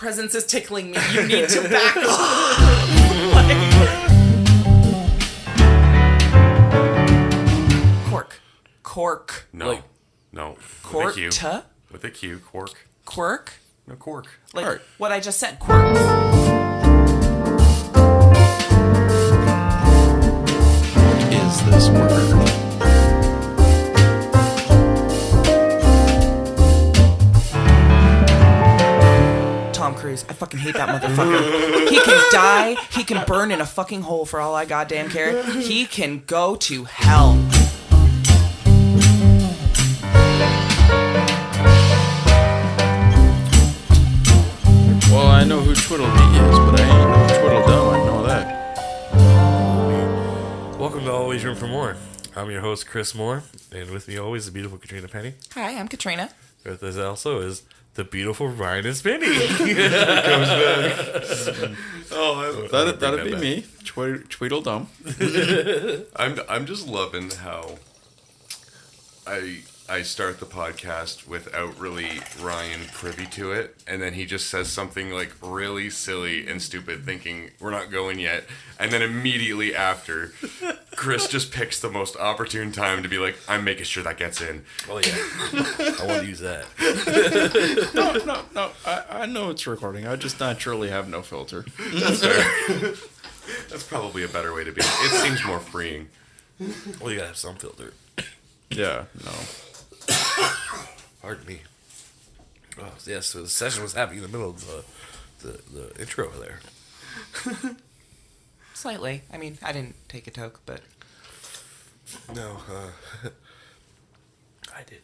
presence is tickling me. You need to back off. Quark. No. Quark. With a Q. Quark. Quirk? No, Quark. Like what I just said. Quirk. Is this word? Tom Cruise. I fucking hate that motherfucker. He can die. He can burn in a fucking hole for all I goddamn care. He can go to hell. Well, I know who Twiddledee is, but I ain't no Twiddledum. I know that. Welcome to Always Room for More. I'm your host, Chris Moore, and with me always the beautiful Katrina Penny. Hi, I'm Katrina. With us also is the beautiful Ryan and Spinny. Comes back. That'd be me, Tweedledum. I'm just loving how I start the podcast without really Ryan privy to it, and then he just says something like really silly and stupid, thinking we're not going yet, and then immediately after, Chris just picks the most opportune time to be like, I'm making sure that gets in. Oh yeah, I want to use that. No. I know it's recording. I just naturally have no filter. That's fair. That's probably a better way to be. It seems more freeing. Well, you gotta have some filter. Yeah, no. Pardon me. Oh, yeah, so the session was happening in the middle of the intro there. Slightly. I mean, I didn't take a toke, but... No, I did.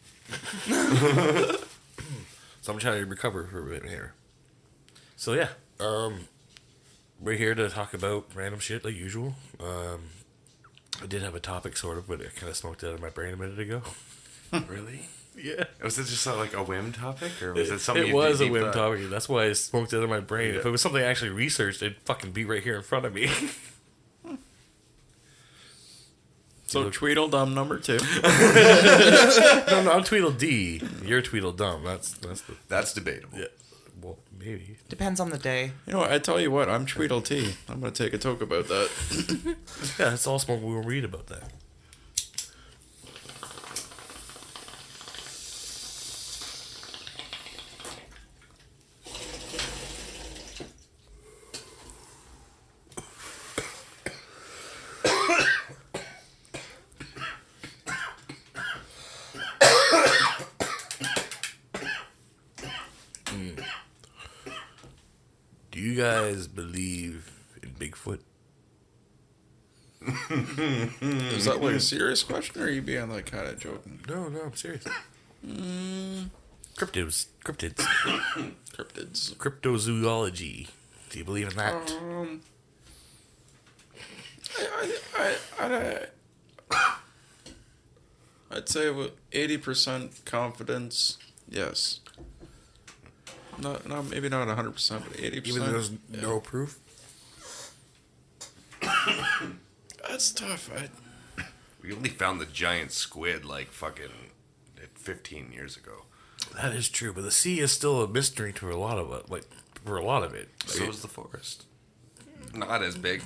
So I'm trying to recover for a bit here. So yeah, we're here to talk about random shit like usual. I did have a topic sort of, but it kind of smoked out of my brain a minute ago. Really? Yeah. Was it just like a whim topic, or was it something? It was a whim topic. That's why it smoked out of my brain. Yeah. If it was something I actually researched, it'd fucking be right here in front of me. So Tweedledum number 2. No, I'm Tweedledee. You're Tweedledum. That's debatable. Yeah. Well, maybe. Depends on the day. You know what? I tell you what. I'm Tweedledee. I'm gonna take a toke about that. Yeah, that's all smoke. We will read about that. Do you guys believe in Bigfoot? Is that like a serious question, or are you being like kind of joking? No, I'm serious. Cryptids. Cryptozoology. Do you believe in that? I'd say with 80% confidence, yes. Not maybe not 100%, but 80%. Even though there's no proof? That's tough. We only found the giant squid like fucking 15 years ago. That is true, but the sea is still a mystery to a lot of it. So is the forest. Not as big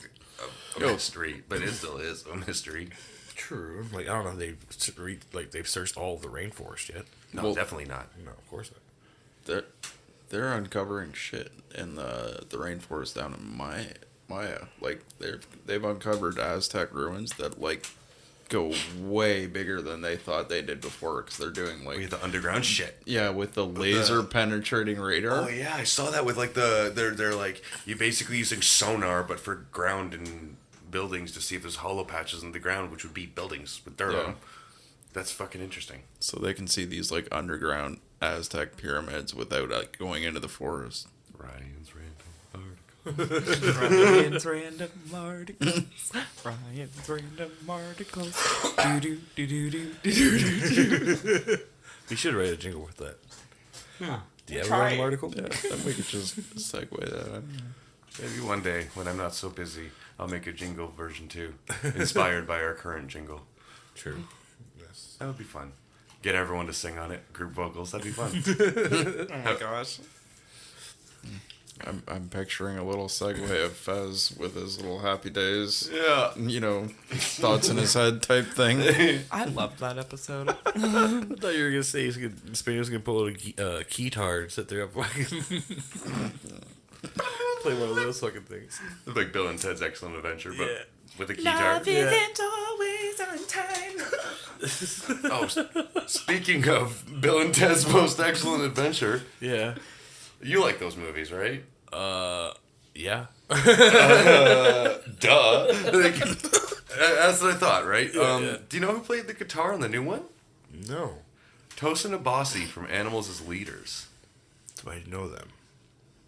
a mystery, but it still is a mystery. True. Like, I don't know if they've searched all of the rainforest yet. No, Well, definitely not. No, of course not. They're uncovering shit in the rainforest down in Maya. Like they've uncovered Aztec ruins that like go way bigger than they thought they did before, because they're doing like With the underground shit. Yeah, with the laser penetrating radar. Oh yeah, I saw that with like they're like you basically using sonar but for ground and buildings to see if there's hollow patches in the ground, which would be buildings with dirt on them. That's fucking interesting. So they can see these like underground Aztec pyramids without like going into the forest. Ryan's random Ryan's random articles. Ryan's random articles. We should write a jingle with that. Yeah. Do you have a random article? Yeah, then we could just segue that. Maybe one day when I'm not so busy, I'll make a jingle version too, inspired by our current jingle. True. Yes. That would be fun. Get everyone to sing on it, group vocals. That'd be fun. Oh my gosh. I'm picturing a little segue of Fez with his little happy days. Yeah. You know, thoughts in his head type thing. I loved that episode. I thought you were gonna say Spain's gonna pull out a keytar and sit there up fucking play one of those fucking things. It's like Bill and Ted's Excellent Adventure, but Yeah. with a guitar. Love isn't always on time. Oh, speaking of Bill and Ted's Most Excellent Adventure, Yeah. you like those movies, right? Yeah. Duh. Like, that's what I thought, right? Yeah. Do you know who played the guitar on the new one? No. Tosin Abasi from Animals as Leaders. Do I know them?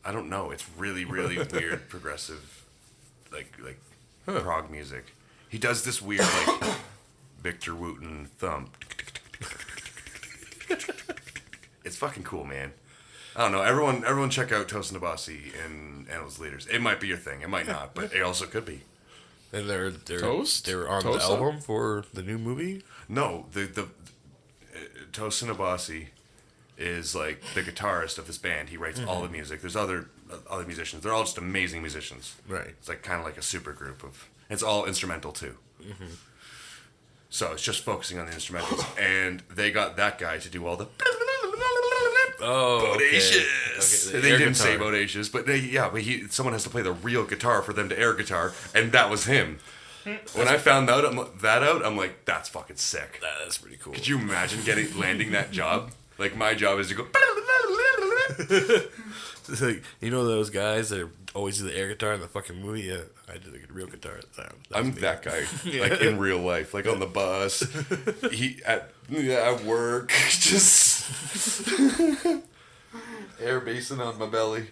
I don't know. It's really, really weird, progressive, like prog music. He does this weird, like, Victor Wooten thump. It's fucking cool, man. I don't know. Everyone check out Tosin Abasi and Animals Leaders. It might be your thing. It might not, but it also could be. And they're Toast? They were on Toast the up? album for the new movie. No, the Tosin Abasi is like the guitarist of this band. He writes all the music. There's other musicians. They're all just amazing musicians. Right. It's like kind of like a super group of. It's all instrumental too. So it's just focusing on the instrumentals, and they got that guy to do all the. Oh, Bodacious. Okay, the They air didn't say guitar. bodacious, but someone has to play the real guitar for them to air guitar, and that was him. When I found that out, I'm like, that's fucking sick. That's pretty cool. Could you imagine landing that job? Like my job is to go. It's like, you know those guys that always do the air guitar in the fucking movie? Yeah, I did the real guitar at the time. I'm that guy, like in real life, like on the bus, at work, just air basing on my belly.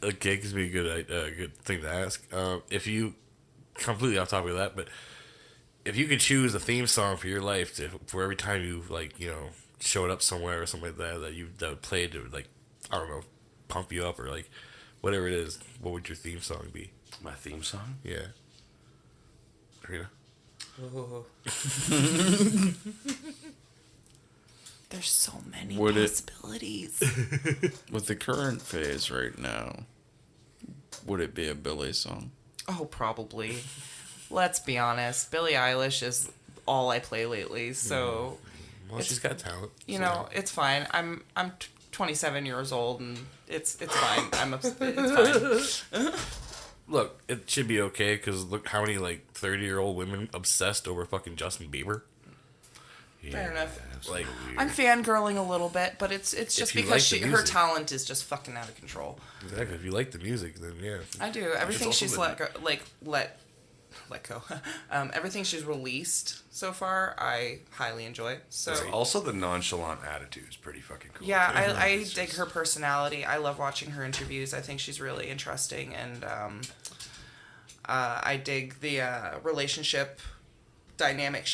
Okay, gives me a good thing to ask. If you completely off topic of that, but if you could choose a theme song for your life for every time you showed up somewhere or something like that that would play to like I don't know pump you up or like whatever it is, what would your theme song be? My theme song? Yeah, Katrina. There's so many Would it- possibilities. With the current phase right now, would it be a Billy song? Oh, probably. Let's be honest. Billie Eilish is all I play lately, so Well, she's got talent. you know it's fine. I'm 27 years old and it's fine. It's fine. Look, it should be okay because look how many like 30-year-old women obsessed over fucking Justin Bieber. Fair enough. Like, I'm fangirling a little bit, but it's just If you because like the her music. talent is just fucking out of control. exactly. If you like the music, then yeah. I do. Everything also she's the- let go. Everything she's released so far, I highly enjoy. So Also, the nonchalant attitude is pretty fucking cool. yeah, too. I It's dig just- her personality. I love watching her interviews. I think she's really interesting, and I dig the relationship dynamic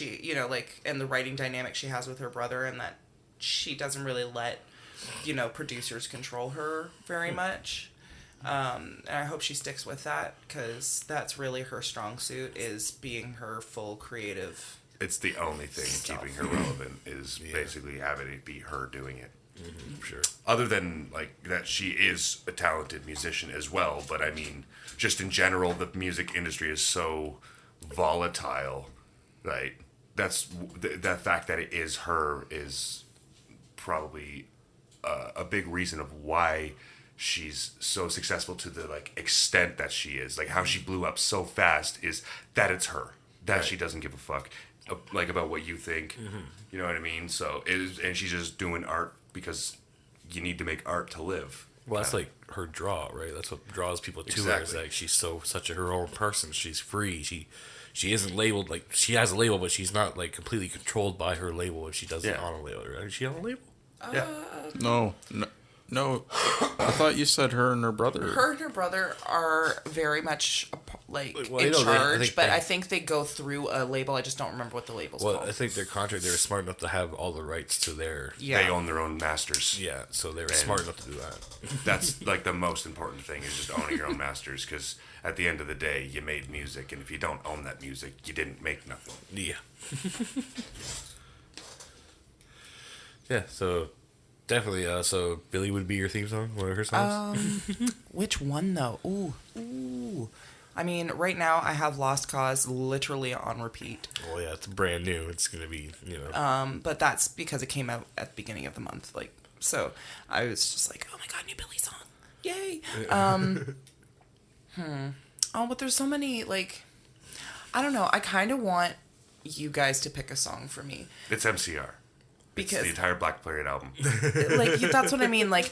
and the writing dynamic she has with her brother, and that she doesn't really let producers control her very much. And I hope she sticks with that because that's really her strong suit, is being her full creative. It's the only thing keeping her relevant is basically having it be her doing it. Sure. Other than like that, she is a talented musician as well. But I mean, just in general, the music industry is so volatile, right? That's that fact that it is her is probably a big reason of why she's so successful to the like extent that she is. Like how she blew up so fast is that it's her. That she doesn't give a fuck like about what you think. You know what I mean? So it is, and she's just doing art because you need to make art to live. Well, that's like her draw, right? That's what draws people to her. Is Exactly. like she's such her own person. She's free. She isn't labeled like she has a label, but she's not like completely controlled by her label if she does it on a label. Right? Is she on a label? Yeah. No. I thought you said her and her brother. Her and her brother are very much Well, I in know they- I charge, think but they- I think they go through a label. I just don't remember what the label's Well, called. I think their contract, they were smart enough to have all the rights to their. Yeah. They own their own masters. Yeah, so they were smart enough to do that. That's like the most important thing is just owning your own masters, because at the end of the day, you made music, and if you don't own that music, you didn't make nothing. Yeah. Yeah, so Definitely. So Billy would be your theme song, one of her songs. Which one though? Ooh. I mean, right now I have Lost Cause literally on repeat. Well, yeah, it's brand new. It's gonna be, you know. But that's because it came out at the beginning of the month. Like, so I was just like, oh my god, new Billy song, yay! Oh, but there's so many, like, I don't know. I kind of want you guys to pick a song for me. It's MCR. Because it's the entire Black Parade album. Like, that's what I mean. Like,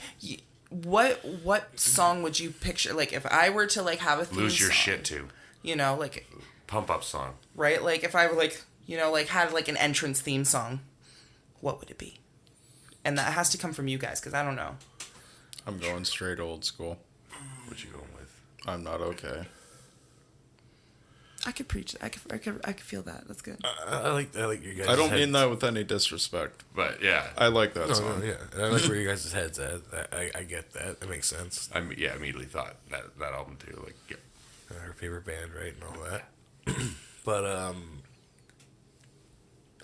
what song would you picture? Like, if I were to, like, have a theme Lose Your song, Shit to. you know, like, Pump Up song. right? Like, if I were, like, you know, like, had, like, an entrance theme song, what would it be? And that has to come from you guys, because I don't know. I'm going straight old school. What you going with? I'm Not Okay. I could preach. I could feel that. That's good. I like your guys. I don't mean that with any disrespect. But yeah, I like that No, song. no, yeah, and I like where your guys' heads at. I get that. That makes sense. I immediately thought that album too. Like, yeah. Her favorite band, right, and all that. But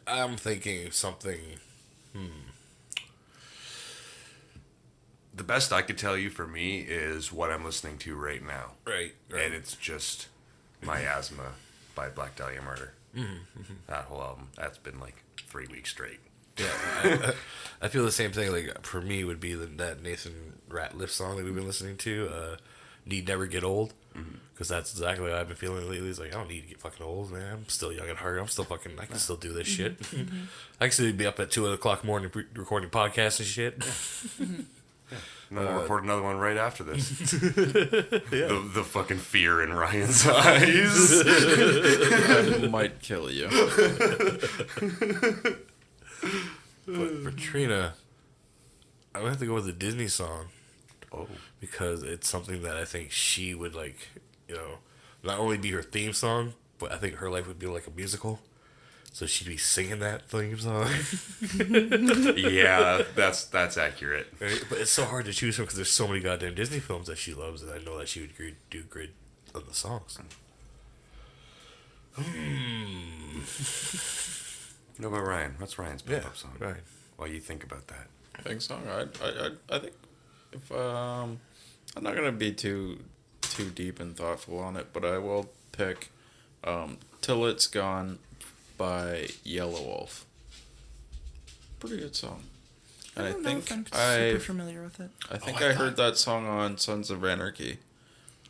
I'm thinking something. The best I could tell you for me is what I'm listening to right now. Right. And it's just My Asthma by Black Dahlia Murder. That whole album. That's been like 3 weeks straight. Yeah, I feel the same thing. Like, for me, would be that Nathan Ratliff song that we've been listening to, Need Never Get Old. Because that's exactly what I've been feeling lately. It's like, I don't need to get fucking old, man. I'm still young at heart. I can still do this shit. I can still be up at 2 o'clock morning recording podcasts and shit. And then we'll record another one right after this. The fucking fear in Ryan's eyes. I might kill you. But for Trina, I'm gonna have to go with a Disney song. Oh. Because it's something that I think she would, like, you know, not only be her theme song, but I think her life would be like a musical. So she'd be singing that theme song. Yeah, that's accurate. Right? But it's so hard to choose from because there's so many goddamn Disney films that she loves, and I know that she would do great on the songs. No, but Ryan, what's Ryan's pop-up song? Right. While you think about that. Think song? I think if I'm not gonna be too deep and thoughtful on it, but I will pick "Till It's Gone" by Yellow Wolf. Pretty good song. And I don't know think if I'm I super familiar with it. I think I heard that song on Sons of Anarchy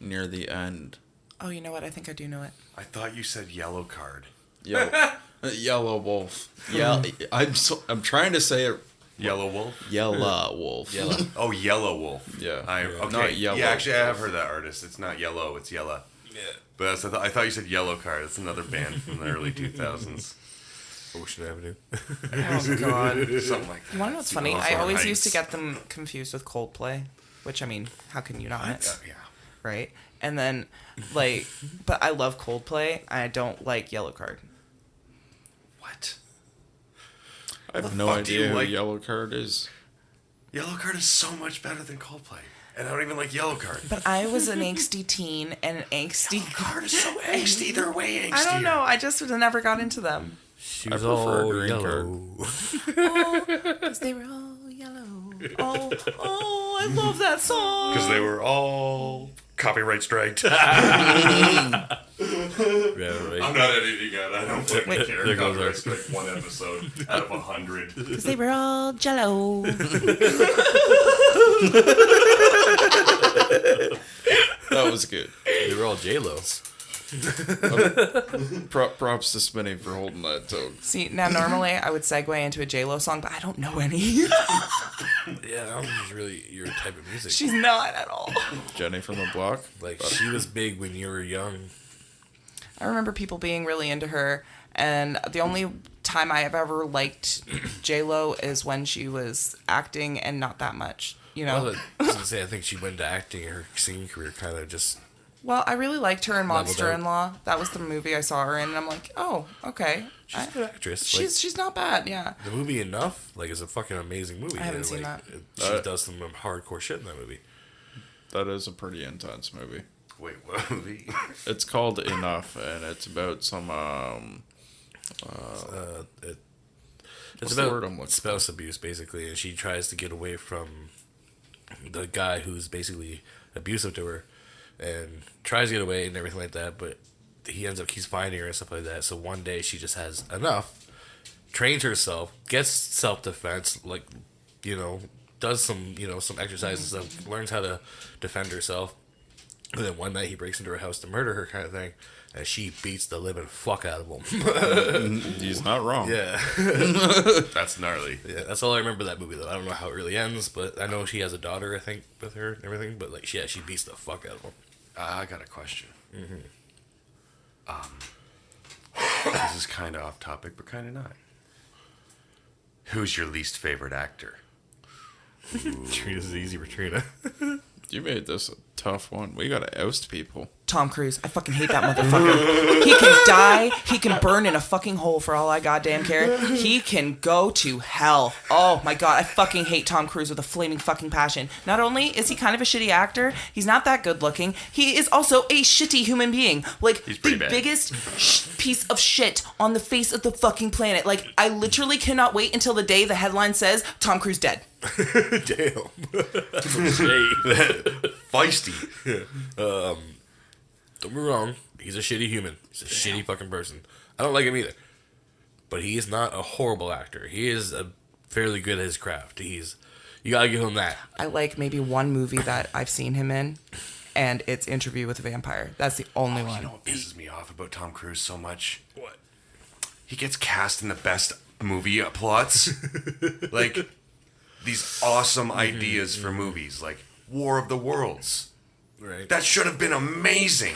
near the end. Oh, you know what? I think I do know it. I thought you said Yellow Card. Yellow Wolf. Yeah, I'm trying to say it. Yellow Wolf? Yellow Wolf. Oh, Yellow Wolf. Yeah. Okay. Not Yellow. Yeah, actually, I have heard that artist. It's not Yellow, it's Yella. Yeah. But I thought you said Yellow Card. It's another band from the early 2000s. Ocean Avenue. Oh God. Something like that. You want to know what's funny? I Hawthorne always Heights. used to get them confused with Coldplay, which, I mean, how can you not? Yeah. Right? And then, like, but I love Coldplay. I don't like Yellow Card. What? I have the no fuck do you idea who like? Yellow Card is. Yellow Card is so much better than Coldplay. And I don't even like Yellow Card. But I was an angsty teen and an angsty. Yellow Card is so angsty. They're way angstier. I don't know. I just never got into them. She I was prefer all Green yellow. Because they were all yellow. Oh, I love that song. Because they were all copyright striked. Yeah, right. I'm not editing it. I don't fucking care. There goes Copyright strike one episode out of 100. Because they were all jello. That was good. They were all J-Lo. Props to Spinny for holding that tone. See, now normally I would segue into a J-Lo song, but I don't know any. Yeah, that was really your type of music. She's not at all. Jenny from the Block. Like, she was big when you were young. I remember people being really into her, and the only time I have ever liked J-Lo is when she was acting and not that much, you know? Well, I was gonna say, I think she went into acting and her singing career kind of just... Well, I really liked her in Leveled Monster-in-Law. That was the movie I saw her in, and I'm like, oh, okay. She's a good actress. She's not bad, yeah. The movie Enough, like, is a fucking amazing movie. I haven't and, seen like, that. She does some hardcore shit in that movie. That is a pretty intense movie. Wait, what movie? It's called Enough, and it's about some It's the about word I'm looking spouse abuse, basically, and she tries to get away from the guy who's basically abusive to her, and tries to get away and everything like that, but he ends up keeps finding her and stuff like that. So one day she just has enough, trains herself, gets self-defense, like, does some exercises and stuff, learns how to defend herself, and then one night he breaks into her house to murder her, kind of thing, and she beats the living fuck out of him. He's not wrong. Yeah. That's gnarly. Yeah, that's all I remember that movie, though. I don't know how it really ends, but I know she has a daughter, I think, with her and everything, but, like, she beats the fuck out of him. I got a question. This is kind of off topic, but kind of not. Who's your least favorite actor? Trina's easy for Trina. You made this a tough one. We gotta oust people. Tom Cruise. I fucking hate that motherfucker. He can die. He can burn in a fucking hole for all I goddamn care. He can go to hell. Oh my god, I fucking hate Tom Cruise with a flaming fucking passion. Not only is he kind of a shitty actor, he's not that good looking. He is also a shitty human being. Like, the bad. biggest piece of shit on the face of the fucking planet. Like, I literally cannot wait until the day the headline says Tom Cruise dead. Damn. Feisty. Don't be wrong. He's a shitty human. He's a shitty fucking person. I don't like him either. But he is not a horrible actor. He is fairly good at his craft. You gotta give him that. I like maybe one movie that I've seen him in, and it's Interview with a Vampire. That's the only one. You know what pisses me off about Tom Cruise so much? What? He gets cast in the best movie plots. Like, these awesome ideas for movies, like War of the Worlds. Right. That should have been amazing.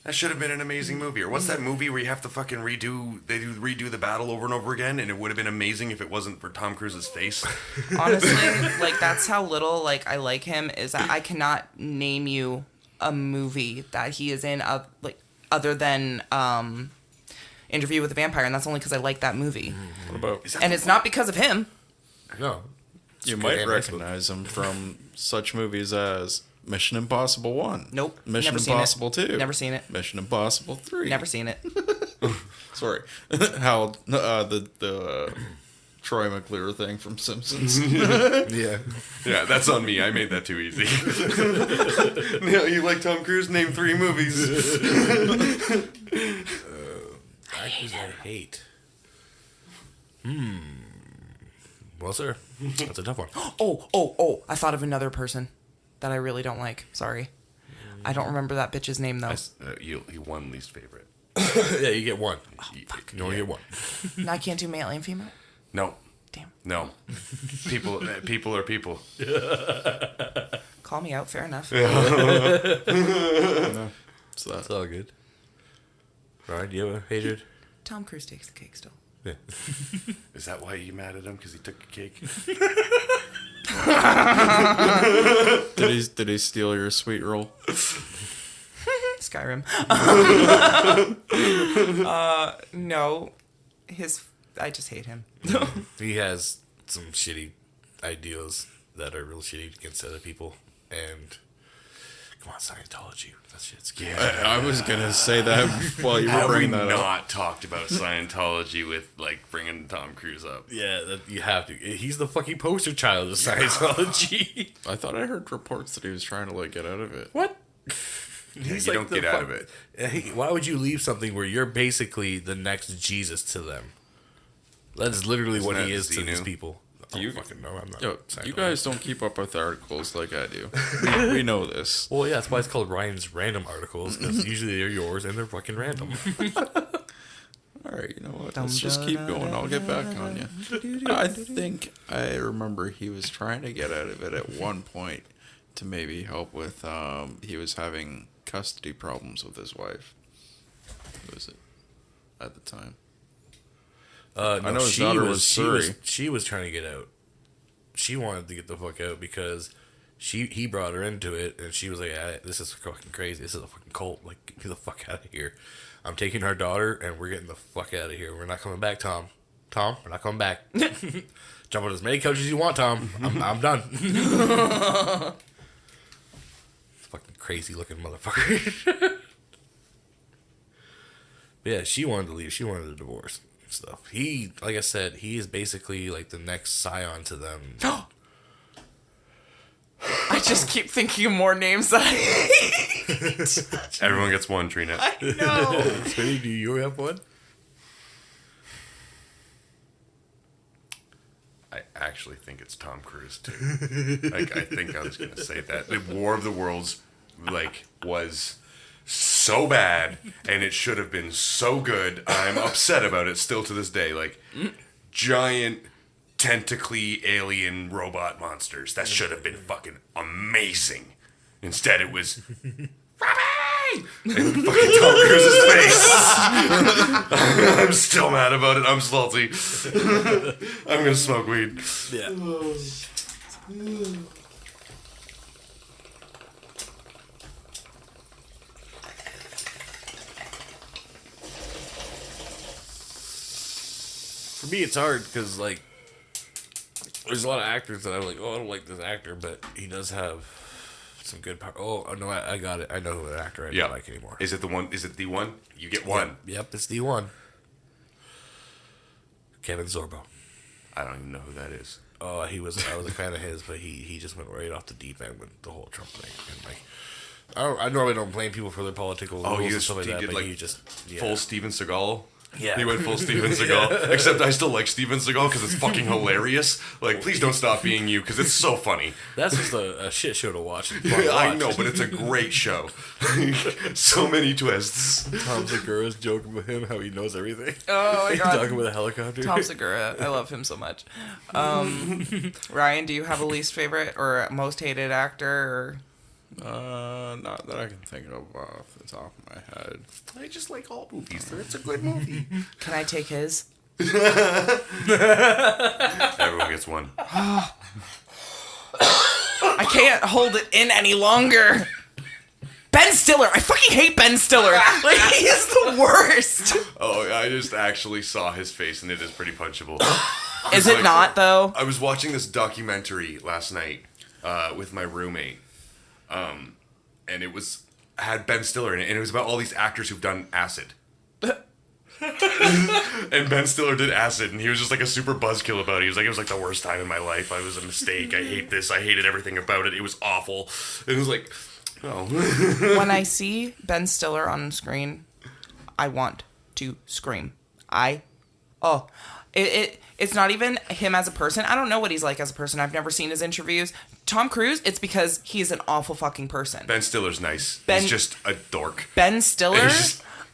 That should have been an amazing movie. Or what's that movie where you have to fucking redo the battle over and over again, and it would have been amazing if it wasn't for Tom Cruise's face? Honestly, like, that's how little, like, I like him, is that I cannot name you a movie that he is in, like, other than Interview with a Vampire, and that's only because I like that movie. What about? And it's not because of him. No. You might recognize him from such movies as Mission Impossible 1. Nope. Mission Never seen Impossible it. 2. Never seen it. Mission Impossible 3. Never seen it. Sorry. How the Troy McClure thing from Simpsons. Yeah. Yeah, that's on me. I made that too easy. No, you like Tom Cruise? Name 3 movies. Actors I hate. Well, sir, that's a tough one. Oh, I thought of another person that I really don't like. Sorry. I don't remember that bitch's name, though. You won least favorite. Yeah, you get one. You only get one. No, I can't do male and female? No. Damn. No. People are people. Call me out. Fair enough. So It's all good. Ryan, do you have a hatred? Tom Cruise takes the cake still. Yeah. Is that why you mad at him? Because he took a cake? did he steal your sweet roll? Skyrim. No. I just hate him. He has some shitty ideas that are real shitty against other people. And come on, Scientology. That shit's scary. I was gonna say that while you were Have we bringing that up. not talked about Scientology with, like, bringing Tom Cruise up? Yeah, you have to. He's the fucking poster child of Scientology. I thought I heard reports that he was trying to get out of it. What? You don't get out of it. Why would you leave something where you're basically the next Jesus to them? That is literally what Isn't he that is to these Xenu? people. You- Fucking no, I'm not. Yo, Scientology. you guys don't keep up with articles like I do. We know this. Well, yeah, that's why it's called Ryan's random articles, because usually they're yours and they're fucking random. All right, you know what? Let's just keep going. I'll get back on you. I think I remember he was trying to get out of it at one point to maybe help with. He was having custody problems with his wife. Who was it at the time? No, I know his daughter was Surrey. She was trying to get out. She wanted to get the fuck out because he brought her into it, and she was like, "This is fucking crazy. This is a fucking cult. Like, get the fuck out of here. I'm taking our daughter, and we're getting the fuck out of here. We're not coming back, Tom. Tom, we're not coming back. Jump on as many couches you want, Tom. I'm done." Fucking crazy looking motherfucker. Yeah, she wanted to leave. She wanted a divorce. stuff. He, like I said, he is basically like the next scion to them. I just keep thinking of more names that I hate. Everyone gets one, Trina. I know. Smitty, do you have one? I actually think it's Tom Cruise too. Like, I think I was gonna say that the War of the Worlds, like, was so bad, and it should have been so good. I'm upset about it still to this day. Like, giant tentacly alien robot monsters. That should have been fucking amazing. Instead, it was Robbie! And fucking Tom Cruise's face. I'm still mad about it. I'm salty. I'm gonna smoke weed. Yeah. For me, it's hard because, like, there's a lot of actors that I'm like, oh, I don't like this actor, but he does have some good power. Oh, no, I got it. I know who the actor I don't like anymore. Is it the one? Is it the one? You get one. Yep, it's the one. Kevin Sorbo. I don't even know who that is. Oh, I was a fan of his, but he just went right off the deep end with the whole Trump thing. And like, I normally don't blame people for their political rules and stuff like that, but he just full Steven Seagal. Yeah. He went full Steven Seagal. Except I still like Steven Seagal because it's fucking hilarious. Like, please don't stop being you because it's so funny. That's just a shit show to watch. I know, but it's a great show. So many twists. Tom Segura's joking with him how he knows everything. Oh my god. Talking with a helicopter. Tom Segura. I love him so much. Ryan, do you have a least favorite or most hated actor? Not that I can think of off the top of my head. I just like all movies. It's a good movie. Can I take his? Everyone gets one. I can't hold it in any longer. Ben Stiller. I fucking hate Ben Stiller. Like, he is the worst. Oh, I just actually saw his face, and it is pretty punchable. Is it not, though? I was watching this documentary last night with my roommate, and it had Ben Stiller in it, and it was about all these actors who've done acid. And Ben Stiller did acid, and he was just like a super buzzkill about it. He was like, it was like the worst time in my life. I was a mistake. I hate this. I hated everything about it. It was awful. And it was like, oh. When I see Ben Stiller on screen, I want to scream. It's not even him as a person. I don't know what he's like as a person. I've never seen his interviews. Tom Cruise, it's because he's an awful fucking person. Ben Stiller's nice. He's just a dork. Ben Stiller,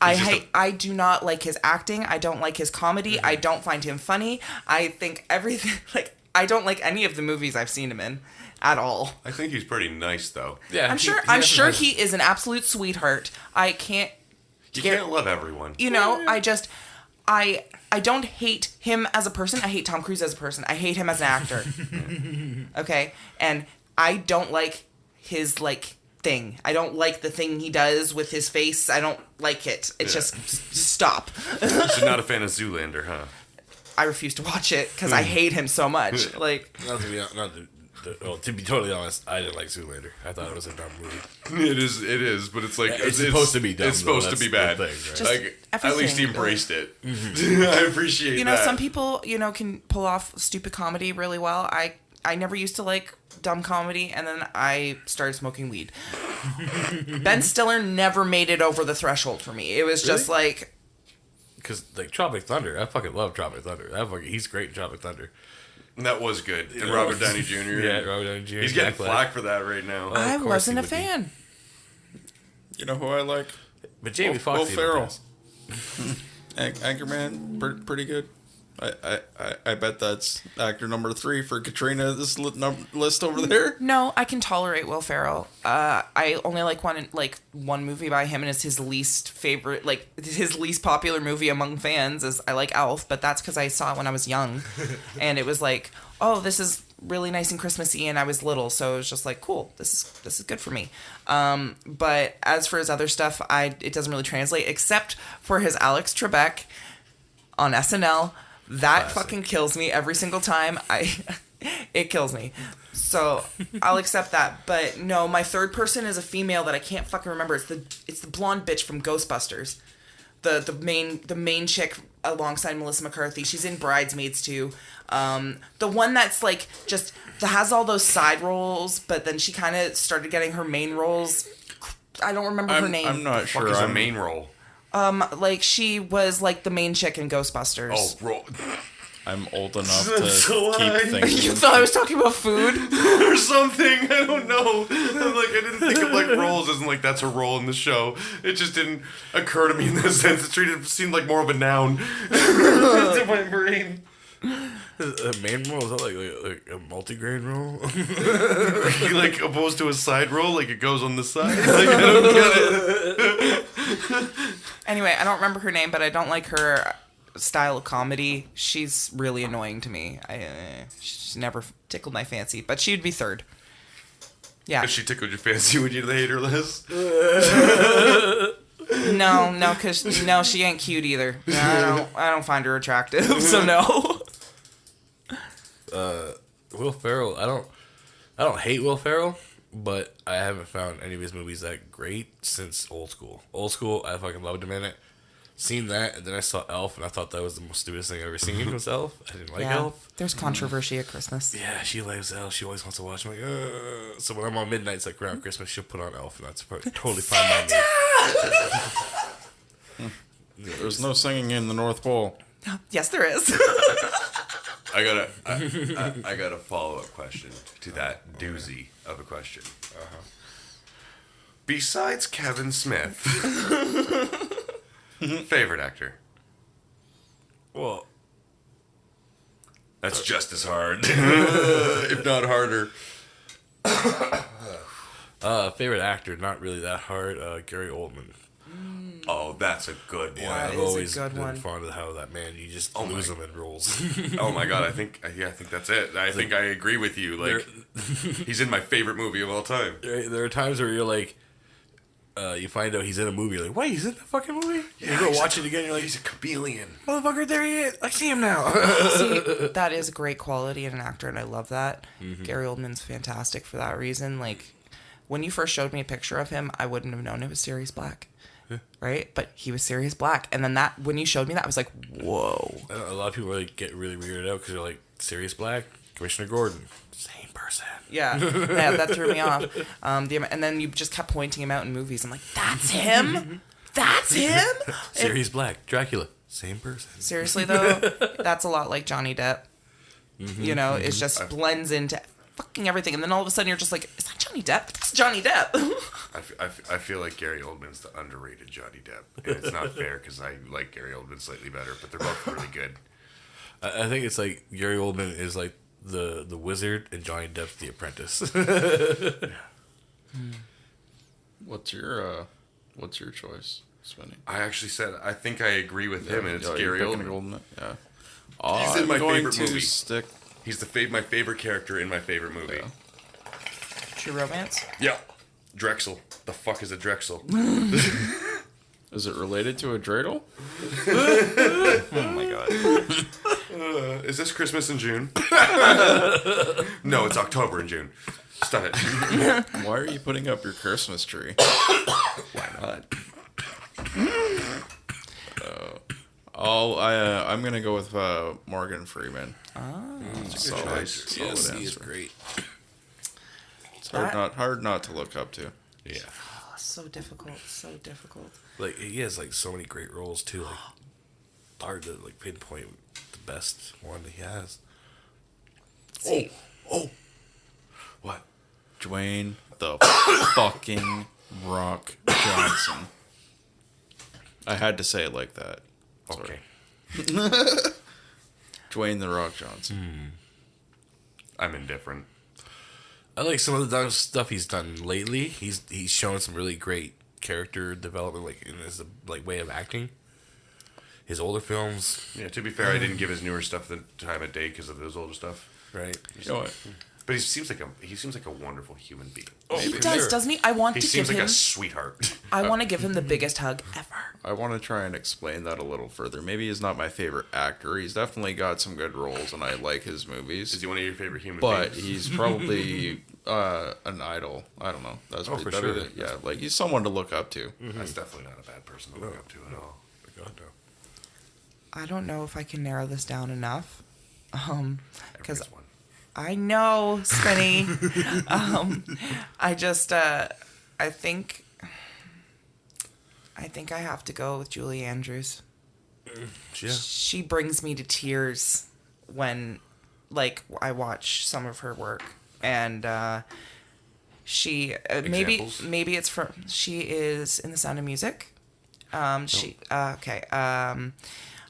I do not like his acting. I don't like his comedy. Mm-hmm. I don't find him funny. I think everything, like, I don't like any of the movies I've seen him in at all. I think he's pretty nice, though. Yeah, I'm sure he is an absolute sweetheart. You can't love everyone. You know, I don't hate him as a person. I hate Tom Cruise as a person. I hate him as an actor. Okay? And I don't like his, like, thing. I don't like the thing he does with his face. I don't like it. It's just stop. So not a fan of Zoolander, huh? I refuse to watch it because I hate him so much. Like, to be totally honest, I didn't like Zoolander. I thought it was a dumb movie. It is, but it's like it's supposed to be dumb. It's supposed to be bad. Thing, right? Like, at least he embraced it. Mm-hmm. I appreciate that. You know, some people, can pull off stupid comedy really well. I never used to like dumb comedy, and then I started smoking weed. Ben Stiller never made it over the threshold for me. It was just like, because like Tropic Thunder, I fucking love Tropic Thunder. He's great in Tropic Thunder. That was good. And Robert Downey Jr. Yeah, Robert Downey Jr. He's getting flack for that right now. I wasn't a fan. You know who I like? But Jamie Foxx. Will Ferrell. Anchorman, pretty good. I bet that's actor number 3 for Katrina. This list over there. No, I can tolerate Will Ferrell. I only like one movie by him, and it's his least favorite, like his least popular movie among fans is I like Elf, but that's because I saw it when I was young, and it was like, oh, this is really nice and Christmassy, and I was little, so it was just like, cool, this is good for me. But as for his other stuff, it doesn't really translate except for his Alex Trebek on SNL. That classic. Fucking kills me every single time. It kills me. So I'll accept that. But no, my third person is a female that I can't fucking remember. It's the blonde bitch from Ghostbusters. the main chick alongside Melissa McCarthy. She's in Bridesmaids too. The one that's like just that has all those side roles, but then she kind of started getting her main roles. I don't remember her name. I'm not sure. What is a main role? Like she was like the main chick in Ghostbusters. Oh, role. I'm old enough to keep thinking. You thought I was talking about food or something? I don't know. I didn't think of like roles as in like that's a role in the show. It just didn't occur to me in that sense. It seemed like more of a noun to my brain. A main role, is that like a multi-grain role? Like opposed to a side role, like it goes on the side. Like I don't get it. Anyway, I don't remember her name, but I don't like her style of comedy. She's really annoying to me. She's never tickled my fancy, but she'd be third. Yeah. If she tickled your fancy, would you hate her less? No, because no, she ain't cute either. I don't find her attractive, so no. Will Ferrell, I don't hate Will Ferrell, but I haven't found any of his movies that great since Old School. Old School, I fucking loved him in it. Seen that, and then I saw Elf, and I thought that was the most stupidest thing I've ever seen was Elf. I didn't like Elf. There's controversy at Christmas. Yeah, she loves Elf. She always wants to watch. I'm like, so when I'm on midnights, like around Christmas, she'll put on Elf, and that's totally fine by me. There's no singing in the North Pole. Yes, there is. I got a follow-up question to that doozy of a question. Besides Kevin Smith, favorite actor? Well, that's just as hard, if not harder. favorite actor, not really that hard. Gary Oldman. Oh, that's a good one. Yeah, I've is a always good been one. fond of how that man, you just lose him in roles. Oh my god, I think that's it. I think I agree with you. Like, he's in my favorite movie of all time. There are times where you're like, you find out he's in a movie, you're like, wait, he's in the fucking movie? Yeah, you go watch it again, you're like, he's a chameleon. motherfucker, there he is. I see him now. See, that is a great quality in an actor, and I love that. Gary Oldman's fantastic for that reason. Like, when you first showed me a picture of him, I wouldn't have known it was Sirius Black. Right? But he was Sirius Black. And then when you showed me that, I was like, whoa. A lot of people like get really weirded out because they're like, Sirius Black, Commissioner Gordon, same person. Yeah, that threw me off. And then you just kept pointing him out in movies. I'm like, that's him? That's him? Sirius Black, Dracula, same person. Seriously, though, that's a lot like Johnny Depp. You know, it just blends into fucking everything. And then all of a sudden you're just like, is that Johnny Depp? That's Johnny Depp. I feel like Gary Oldman's the underrated Johnny Depp. And it's not fair because I like Gary Oldman slightly better, but they're both really good. I think it's like Gary Oldman is like the wizard and Johnny Depp's the apprentice. What's your choice, Spenny? I actually said I think I agree with him, and it's Gary you're Oldman. picking Oldman. Yeah. He's in my going favorite to movie. Stick. He's my favorite character in my favorite movie. Yeah. True Romance? Yeah. Drexel. The fuck is a Drexel? Is it related to a dreidel? Oh my god. Is this Christmas in June? No, it's October and June. Stop it. Why are you putting up your Christmas tree? Why not? I'm gonna go with Morgan Freeman. That's a good choice. Yes, Solid he is answer. great. It's hard not to look up to. Yeah. Oh, so difficult. So difficult. Like he has like so many great roles too. Like hard to like pinpoint the best one that he has. See, Oh. What? Dwayne the fucking Rock Johnson. I had to say it like that. Okay. Dwayne the Rock Johnson. I'm indifferent. I like some of the stuff he's done lately. He's shown some really great character development, like in his like way of acting. His older films, Yeah, to be fair, I didn't give his newer stuff the time of day because of his older stuff. right? You know what? But he seems like a wonderful human being. he for does, sure. doesn't he? I want He to seems give like him. a sweetheart. I want to give him the biggest hug ever. I want to try and explain that a little further. Maybe he's not my favorite actor. He's definitely got some good roles, and I like his movies. Is he one of your favorite human But beings? he's probably an idol. I don't know. That's Oh, pretty for sure. Yeah, like he's someone to look up to. That's definitely not a bad person to look up to at all. God, no. I don't know if I can narrow this down enough. Because Everybody's one. I know, Spinny. I just, I think I have to go with Julie Andrews. Yeah. She brings me to tears when, like, I watch some of her work, and she Examples? maybe it's from she is in The Sound of Music. Okay.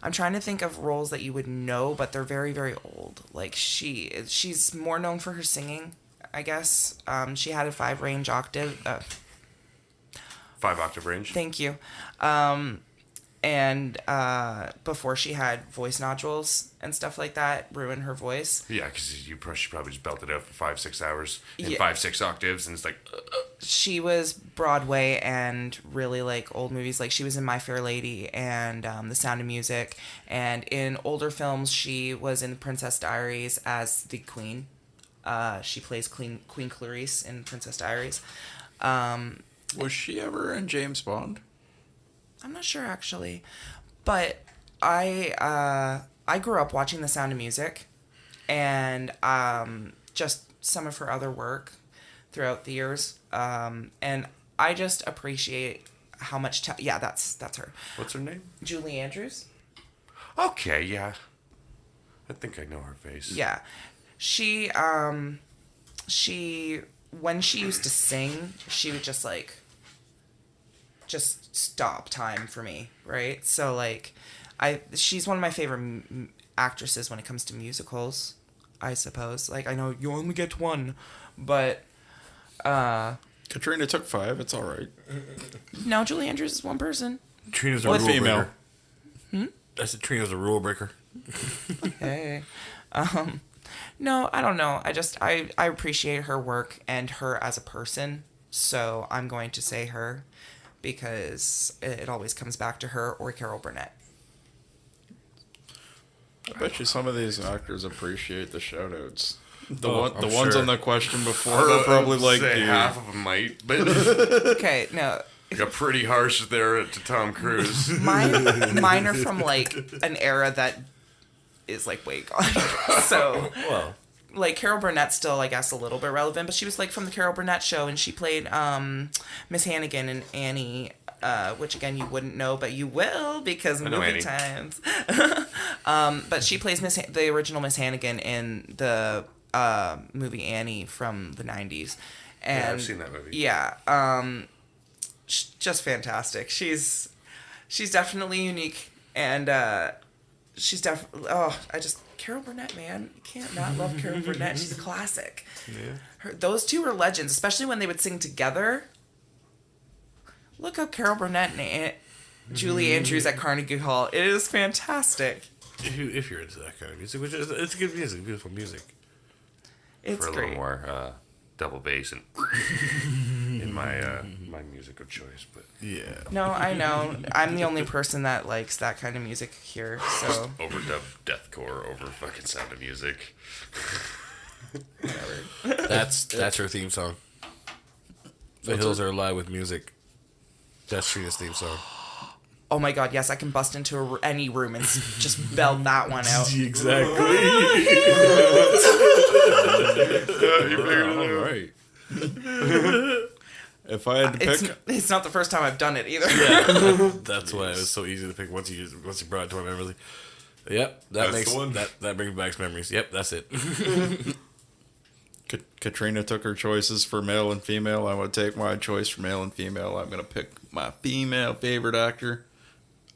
I'm trying to think of roles that you would know, but they're very, very old. Like she's more known for her singing, I guess. She had a 5-range octave. 5-octave range. Thank you. And before she had voice nodules and stuff like that, ruin her voice. Yeah, because she probably just belted out for 5-6 hours in Yeah. 5-6 octaves, and it's like. She was Broadway and really like old movies. Like she was in My Fair Lady and The Sound of Music. And in older films, she was in Princess Diaries as the Queen. She plays Queen Clarice in Princess Diaries. Was she ever in James Bond? I'm not sure actually, but I grew up watching The Sound of Music, and just some of her other work throughout the years, and I just appreciate how much. Yeah, that's her. What's her name? Julie Andrews. Okay, yeah. I think I know her face. Yeah, she when she used to sing, she would just stop time for me, right? So like she's one of my favorite actresses when it comes to musicals, I suppose. Like I know you only get one, but Katrina took 5. It's all right. no, Julie Andrews is one person. Trina's a What rule female? breaker. I said Trina's a rule breaker. Hey. No, I don't know. I appreciate her work and her as a person, so I'm going to say her because it always comes back to her or Carol Burnett. I bet you some of these actors appreciate the shout-outs. The Oh, ones I'm sure. on the question before are probably like, say dude. half of them might, but Okay, no. got pretty harsh there to Tom Cruise. Mine are from like an era that is like way gone. So Well, like Carol Burnett's still, I guess, a little bit relevant, but she was like from the Carol Burnett show, and she played Miss Hannigan in Annie, which again you wouldn't know, but you will because know movie Annie. times. But she plays the original Miss Hannigan in the movie Annie from the 90s. And Yeah, I've seen that movie. Yeah, just fantastic. She's definitely unique, and she's definitely Carol Burnett, man, you can't not love Carol Burnett. She's a classic. yeah. Those two were legends, especially when they would sing together. Look up Carol Burnett and Julie Andrews at Carnegie Hall. It is fantastic. If you're into that kind of music, which is it's good music, beautiful music. It's For a great. little more double bass and in my my music of choice, but Yeah. No, I know. I'm the only person that likes that kind of music here. So overdub deathcore over fucking Sound of Music. That's her theme song. The Hills Are Alive with Music. That's Trina's theme song. oh my god, yes, I can bust into any room and just belt that one out. Exactly. All right. If I had to pick, It's not the first time I've done it either. Yeah, that's why it was so easy to pick once you brought it to my memory. Yep, That's makes the one. that brings back memories. Yep, that's it. Katrina took her choices for male and female. I would take my choice for male and female. I'm going to pick my female favorite actor.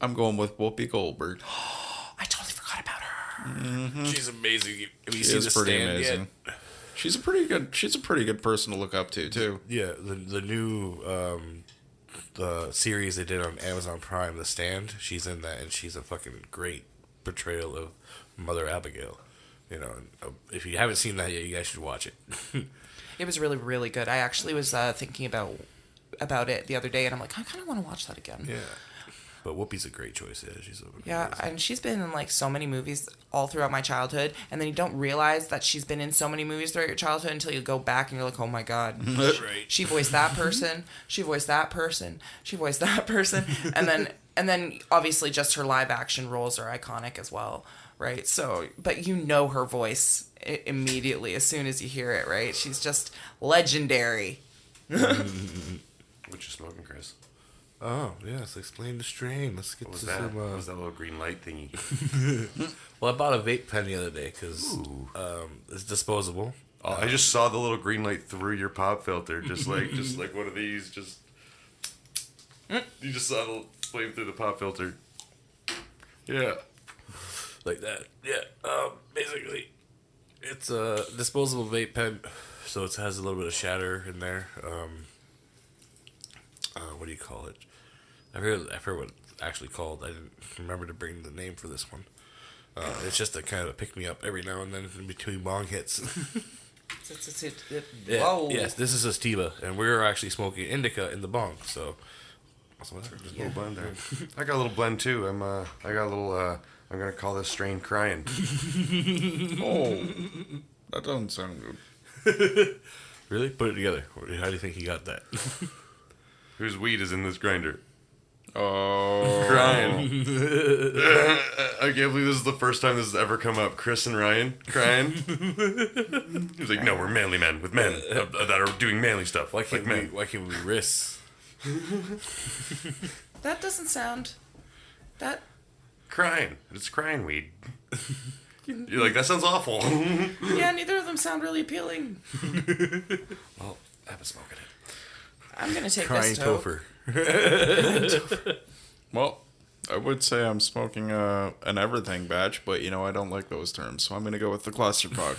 I'm going with Whoopi Goldberg. I totally forgot about her. She's amazing. Have you She seen is The pretty Stand amazing. yet? She's a pretty good person to look up to too. Yeah, the new the series they did on Amazon Prime, The Stand. She's in that, and she's a fucking great portrayal of Mother Abigail. You know, if you haven't seen that yet, you guys should watch it. It was really, really good. I actually was thinking about it the other day, and I'm like, I kind of want to watch that again. Yeah, but Whoopi's a great choice. Yeah, she's Yeah, amazing. and she's been in like so many movies all throughout my childhood, and then you don't realize that she's been in so many movies throughout your childhood until you go back and you're like, oh my god, Right. she voiced that person, she voiced that person, she voiced that person, and then And then obviously just her live action roles are iconic as well, right? So, but you know her voice immediately as soon as you hear it, right? She's just legendary. What you smoking, Chris? Oh, yes, explain the strain. Let's get What was to that? some... What was that little green light thingy? Well, I bought a vape pen the other day because it's disposable. Oh, I just saw the little green light through your pop filter, just like one of these. Just you just saw the flame through the pop filter. Yeah, Like that. Yeah. Basically, it's a disposable vape pen, so it has a little bit of shatter in there. What do you call it? I forgot what it's actually called. I didn't remember to bring the name for this one. It's just a kind of pick me up every now and then in between bong hits. Yeah, Whoa. yes, this is a sativa, and we're actually smoking indica in the bong. So, there's a little blend there. I got a little blend too. I got a little. I'm gonna call this strain crying. Oh, that doesn't sound good. really, put it together. How do you think he got that? Whose weed is in this grinder? Oh, Crying. I can't believe this is the first time this has ever come up. Chris and Ryan crying. He's like, no, we're manly men with men that are doing manly stuff. Why can't men. we risk? That doesn't sound... That... Crying. It's crying weed. You're like, that sounds awful. Yeah, neither of them sound really appealing. Well, I've been smoking it. I'm going to take Crying this toe. topher. well, I would say I'm smoking an everything batch, but I don't like those terms, so I'm gonna go with the clusterfuck.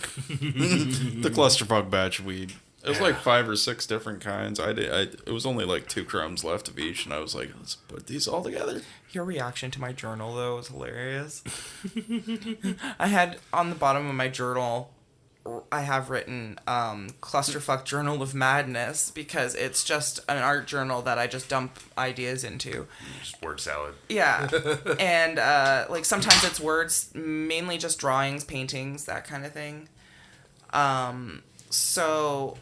The clusterfuck batch weed. It was like 5 or 6 different kinds. It was only like 2 crumbs left of each, and I was like, let's put these all together. Your reaction to my journal, though, was hilarious. I had on the bottom of my journal, I have written Clusterfuck Journal of Madness because it's just an art journal that I just dump ideas into. Just word salad. Yeah. And like sometimes it's words, mainly just drawings, paintings, that kind of thing. So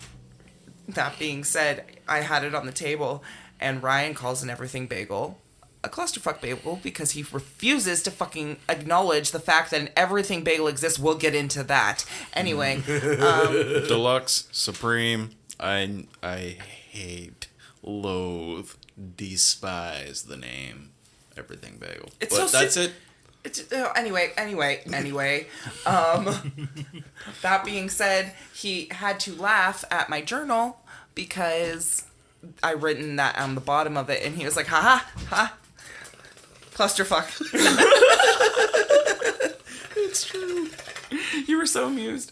that being said, I had it on the table and Ryan calls an everything bagel a clusterfuck bagel because he refuses to fucking acknowledge the fact that an everything bagel exists. We'll get into that. Anyway. Deluxe, Supreme, I hate, loathe, despise the name Everything Bagel. It's but so that's it. Anyway. That being said, he had to laugh at my journal because I written that on the bottom of it, and he was like, ha, clusterfuck. It's true. You were so amused.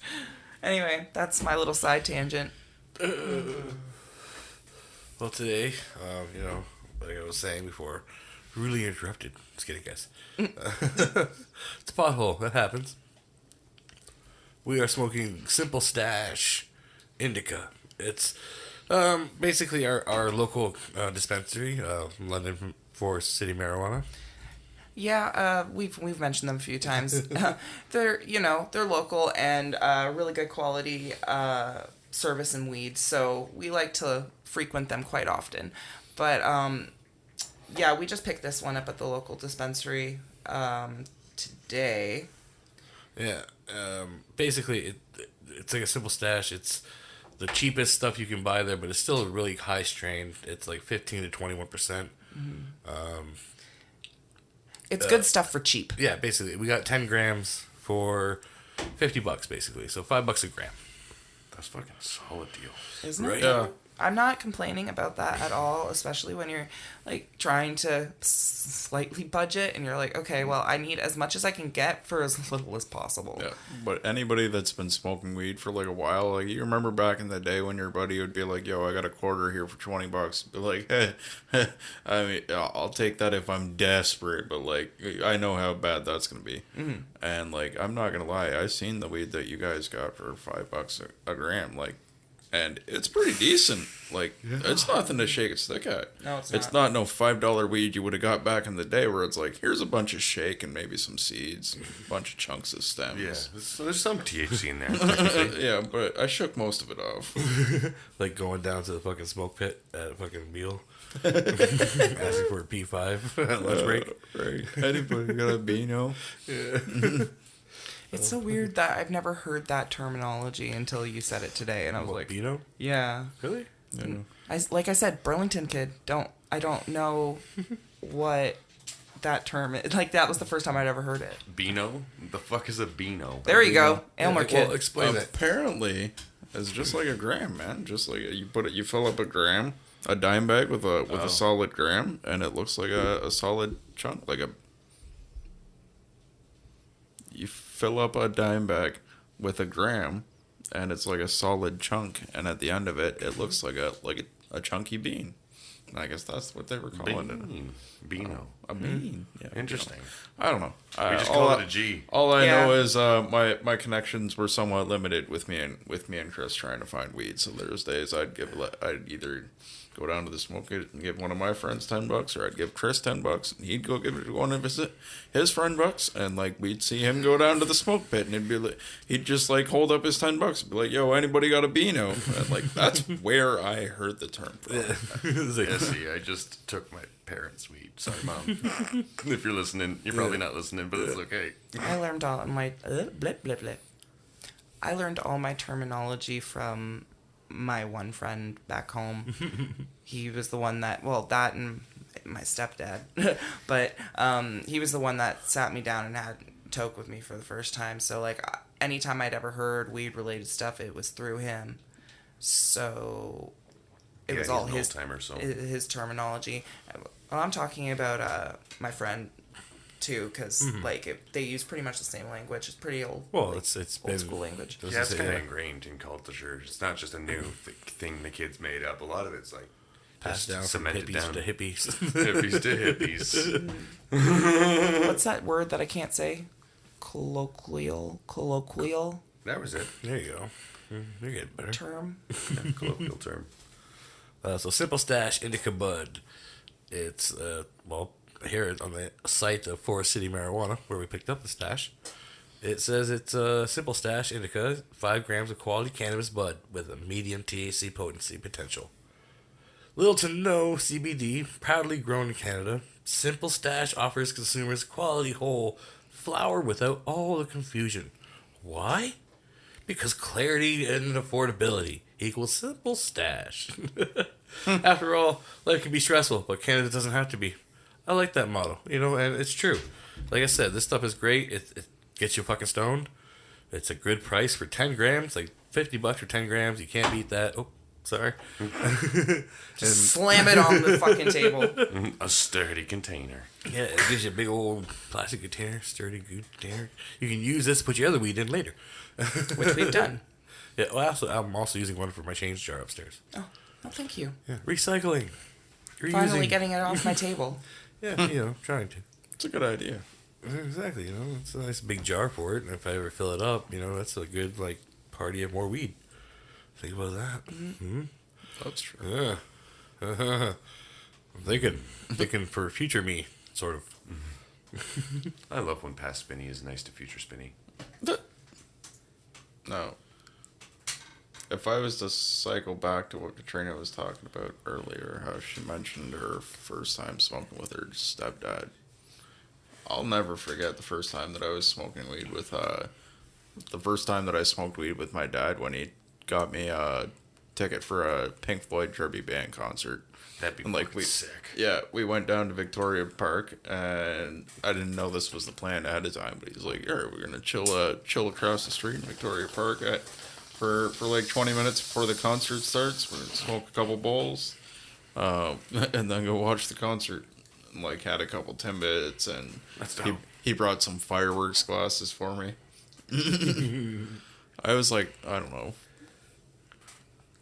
Anyway, that's my little side tangent. Well, today, like I was saying before, really interrupted. Just kidding, guys. It's a pothole. That happens. We are smoking Simple Stash Indica. It's basically our local dispensary, London Forest City Marijuana. Yeah, we've mentioned them a few times. They're local and really good quality service and weed, so we like to frequent them quite often. But yeah, we just picked this one up at the local dispensary today. Yeah, basically it's like a Simple Stash. It's the cheapest stuff you can buy there, but it's still a really high strain. It's like 15 to 21%. Mm-hmm. It's good stuff for cheap. Yeah, basically, we got 10 grams for $50, basically. So $5 a gram. That's fucking a solid deal. Isn't Right. it? Yeah. I'm not complaining about that at all, especially when you're like trying to slightly budget and you're like, okay, well, I need as much as I can get for as little as possible. Yeah, but anybody that's been smoking weed for like a while, like you remember back in the day when your buddy would be like, "Yo, I got a quarter here for $20." Be like, hey, I mean, I'll take that if I'm desperate, but like I know how bad that's gonna be. Mm-hmm. And like I'm not gonna lie, I seen the weed that you guys got for $5 a gram. Like and it's pretty decent. Like, it's nothing to shake a stick at. No, it's It's not no $5 weed you would have got back in the day where it's like, here's a bunch of shake and maybe some seeds, a bunch of chunks of stems. Yeah, so there's some THC in there. Yeah, but I shook most of it off. Like going down to the fucking smoke pit at a fucking meal. Asking for a P5 at lunch break. Right. Anybody got a Beano? It's so weird that I've never heard that terminology until you said it today, and I was like, Beano? yeah. Really? Yeah. Like I said, Burlington kid. I don't know what that term is. Like, that was the first time I'd ever heard it. Beano? The fuck is a Beano? There you go, Aylmer kid. Well, explain it. Apparently, it's just like a gram, man. Just like you fill up a gram, a dime bag with a solid gram, and it looks like a solid chunk, you fill up a dime bag with a gram, and it's like a solid chunk, and at the end of it, it looks like a chunky bean. And I guess that's what they were calling it. Beano. A bean. Yeah. Interesting. I don't know. We just call it a G. All I Yeah. know is my connections were somewhat limited with me and Chris trying to find weed. So there's days I'd either go down to the smoke pit and give one of my friends $10, or I'd give Chris $10, and he'd go give it to one of his friend bucks, and like we'd see him go down to the smoke pit, and he'd just like hold up his $10, and be like, "Yo, anybody got a Beano?" And like that's where I heard the term from. Yeah, see, I just took my parents' weed. Sorry, Mom. If you're listening, you're probably not listening, but it's okay. I learned all my blip blip blip. I learned all my terminology from my one friend back home. He was the one that and my stepdad, but he was the one that sat me down and had toke with me for the first time. So like anytime I'd ever heard weed related stuff, it was through him. So it was all his terminology. Well, I'm talking about my friend too, because they use pretty much the same language. It's pretty old. Well, it's old school language. Yeah, it's kind of ingrained in culture. It's not just a new thing the kids made up. A lot of it's like passed down from cemented hippies down to hippies. hippies to hippies. What's that word that I can't say? Colloquial That was it. There you go. You're getting better. term. Yeah, colloquial term. So Simple Stash Indica Bud. It's here on the site of Forest City Marijuana, where we picked up the stash. It says it's a Simple Stash Indica, 5 grams of quality cannabis bud with a medium THC potency potential. Little to no CBD, proudly grown in Canada. Simple Stash offers consumers quality whole flower without all the confusion. Why? Because clarity and affordability equals Simple Stash. After all, life can be stressful, but Canada doesn't have to be. I like that motto, and it's true. Like I said, this stuff is great. It gets you fucking stoned. It's a good price for 10 grams, like $50 for 10 grams. You can't beat that. Oh, sorry. Just slam it on the fucking table. A sturdy container. Yeah, it gives you a big old plastic container, sturdy, good container. You can use this to put your other weed in later. Which we've done. Yeah, well, I'm also using one for my change jar upstairs. Oh, thank you. Yeah, recycling. Finally getting it off my table. Yeah, trying to. It's a good idea. Exactly, it's a nice big jar for it, and if I ever fill it up, that's a good, party of more weed. Think about that. Mm-hmm. That's true. Yeah. I'm thinking for future me, sort of. I love when past Spinny is nice to future Spinny. No. If I was to cycle back to what Katrina was talking about earlier, how she mentioned her first time smoking with her stepdad, I'll never forget the first time that I was smoking weed with, the first time that I smoked weed with my dad when he got me a ticket for a Pink Floyd Derby Band concert. That'd be and sick. Yeah, we went down to Victoria Park, and I didn't know this was the plan ahead of time, but he's like, "Yeah, we're gonna chill across the street in Victoria Park for 20 minutes before the concert starts. We're gonna smoke a couple bowls, and then go watch the concert." And had a couple Timbits, and he brought some fireworks glasses for me. I was I don't know,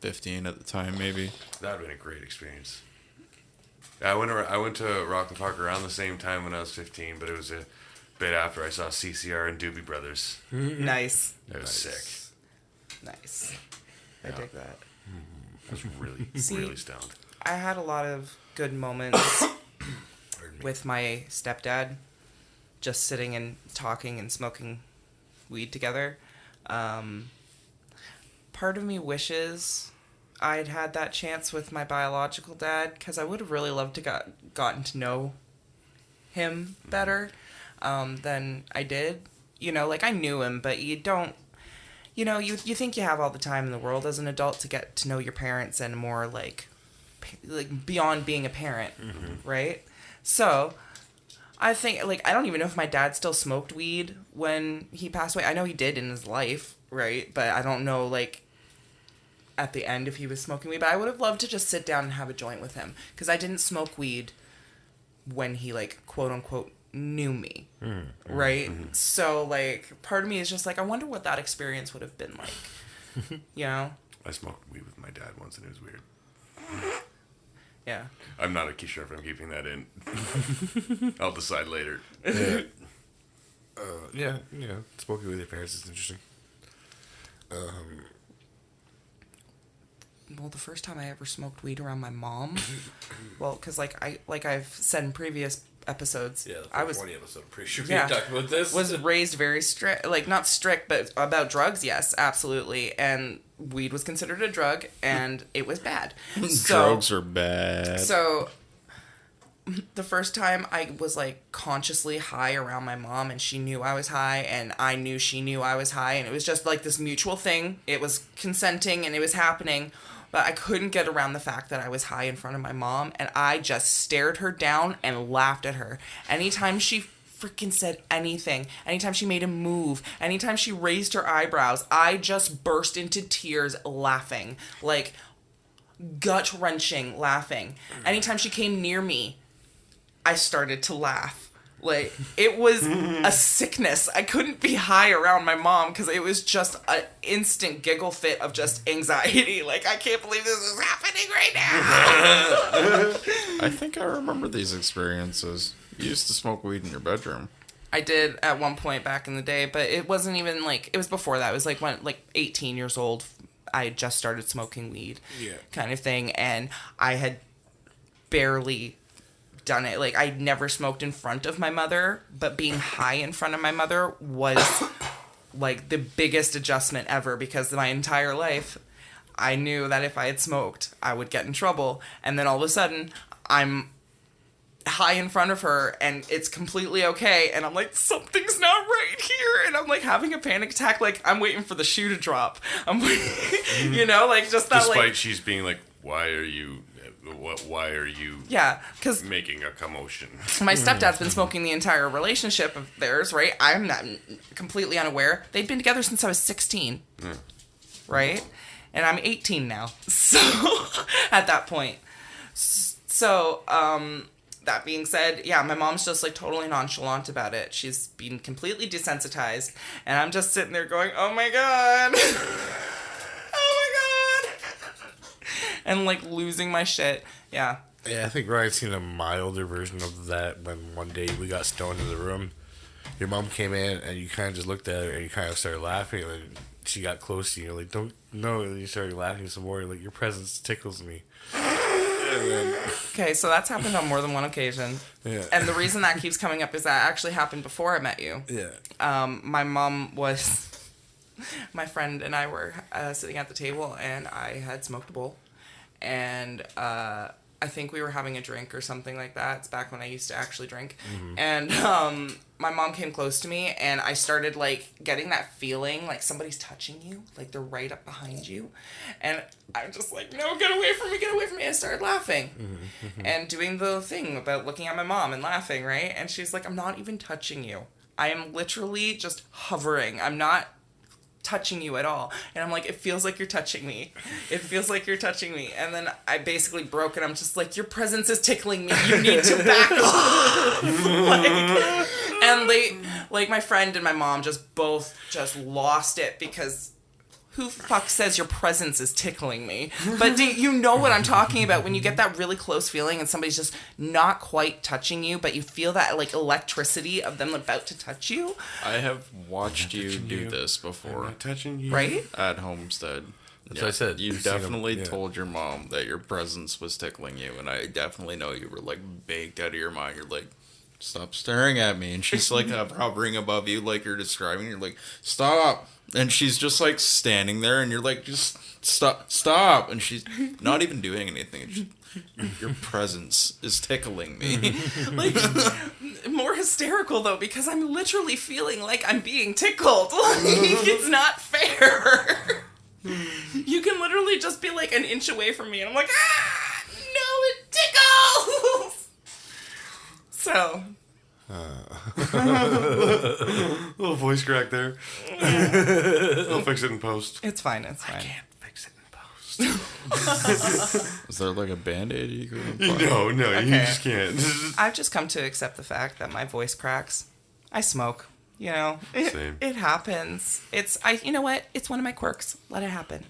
15 at the time, maybe. That would have been a great experience. I went to Rockland Park around the same time when I was 15, but it was a bit after I saw CCR and Doobie Brothers. Nice. It was sick. Nice. I dig that. That's really, See, really stoned. I had a lot of good moments with my stepdad, just sitting and talking and smoking weed together. Part of me wishes I'd had that chance with my biological dad, because I would have really loved to gotten to know him better than I did. You know, like, I knew him, but you don't, you know, you think you have all the time in the world as an adult to get to know your parents and more, like beyond being a parent, right? So, I think, like, I don't even know if my dad still smoked weed when he passed away. I know he did in his life, right? But I don't know, like, at the end if he was smoking weed. But I would have loved to just sit down and have a joint with him, because I didn't smoke weed when he, like, quote unquote knew me, right? So, like, part of me is just like, I wonder what that experience would have been like. You know? I smoked weed with my dad once, and it was weird. Yeah. I'm not sure if I'm keeping that in. I'll decide later. Yeah. Smoking with your parents is interesting. Well, the first time I ever smoked weed around my mom, well, because I've said in previous episodes, I was 20 episode. I'm pretty sure we Yeah. talked about this. was raised very strict, like, not strict, but about drugs, yes, absolutely. And weed was considered a drug, and it was bad. Drugs are bad. So, the first time I was, like, consciously high around my mom, and she knew I was high, and I knew she knew I was high, and it was just, like, this mutual thing. It was consenting, and it was happening, but I couldn't get around the fact that I was high in front of my mom, and I just stared her down and laughed at her. Anytime she freaking said anything, anytime she made a move, anytime she raised her eyebrows, I just burst into tears laughing. Like, gut-wrenching laughing. Anytime she came near me, I started to laugh. Like, it was a sickness. I couldn't be high around my mom because it was just an instant giggle fit of just anxiety. Like, I can't believe this is happening right now. I think I remember these experiences. You used to smoke weed in your bedroom. I did at one point back in the day, but it wasn't even like, it was before that. It was like when, like, 18 years old, I had just started smoking weed, kind of thing, and I had barely done it. Like, I never smoked in front of my mother, but being high in front of my mother was like the biggest adjustment ever, because my entire life I knew that if I had smoked I would get in trouble, and then all of a sudden I'm high in front of her and it's completely okay, and I'm like, something's not right here, and I'm like having a panic attack, like I'm waiting for the shoe to drop. I'm waiting, you know, like just that. Despite like, she's being like, why are you yeah, because making a commotion? my stepdad's been smoking the entire relationship of theirs, right? I'm not completely unaware. They'd been together since I was 16, right? And I'm 18 now, so at that point. So, that being said, yeah, my mom's just, like, totally nonchalant about it. She's been completely desensitized, and I'm just sitting there going, oh my god. Oh my god. And, like, losing my shit. Yeah. Yeah, I think Ryan's seen a milder version of that when one day we got stoned in the room. Your mom came in and you kind of just looked at her and you kind of started laughing, and then she got close to you. You're like, don't, no. And you started laughing some more. You're like, your presence tickles me. Okay, so that's happened on more than one occasion. Yeah. And the reason that keeps coming up is that actually happened before I met you. Yeah. My mom was... My friend and I were sitting at the table, and I had smoked a bowl. And I think we were having a drink or something like that. It's back when I used to actually drink. And my mom came close to me, and I started, like, getting that feeling like somebody's touching you, like they're right up behind you. And I'm just like, no, get away from me, get away from me. I started laughing and doing the thing about looking at my mom and laughing, right? And she's like, I'm not even touching you. I am literally just hovering. I'm not touching you at all. And I'm like, it feels like you're touching me. It feels like you're touching me. And then I basically broke, and I'm just like, your presence is tickling me. You need to back off. And they, like, my friend and my mom just both just lost it, because who fuck says your presence is tickling me? But do you know what I'm talking about when you get that really close feeling and somebody's just not quite touching you, but you feel that, like, electricity of them about to touch you? I have watched you do this I'm before not touching you. Right? at Homestead. That's what I said. You You've seen 'em, definitely yeah. told your mom that your presence was tickling you, and I definitely know you were like baked out of your mind. You're like, stop staring at me, and she's like hovering above you, like you're describing. You're like, stop, and she's just like standing there, and you're like, just stop, and she's not even doing anything. It's just, your presence is tickling me. Like, more hysterical though, because I'm literally feeling like I'm being tickled. Like, it's not fair. You can literally just be like an inch away from me, and I'm like, ah, no, it tickles. So, Little voice crack there. I'll fix it in post. it's fine. It's fine. Fix it in post. Is there like a band-aid you could No, you Okay. just can't. I've just come to accept the fact that my voice cracks. I smoke. You know, Same. it happens. You know what? It's one of my quirks. Let it happen.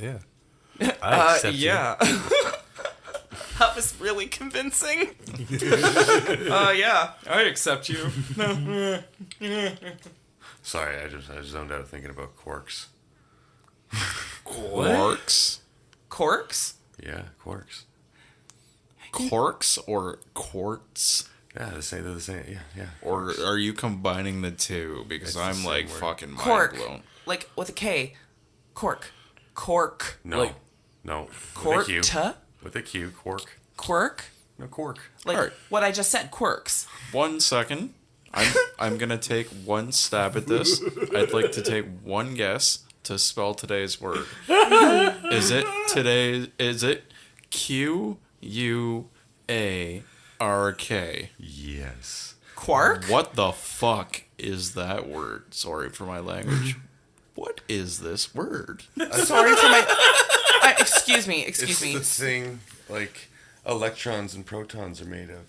Yeah. I accept yeah. That was really convincing. Yeah, I accept you. Sorry, I just zoned out thinking about quarks. Quarks? Corks? Yeah, quarks. Corks or quartz? Yeah, they're the same. Yeah. Or are you combining the two? Because It's the I'm same like word. fucking mind Cork. blown. Like with a K. Cork. Cork. No. Like- No. Cork. With a Q. With a Q. Quark. Quirk? No, quark. Like Alright. what I just said, quirks. 1 second. I'm gonna take one stab at this. I'd like to take one guess to spell today's word. Is it Quark? Yes. Quark? What the fuck is that word? Sorry for my language. What is this word? Sorry for my... excuse me. It's Excuse me. the thing like electrons and protons are made of.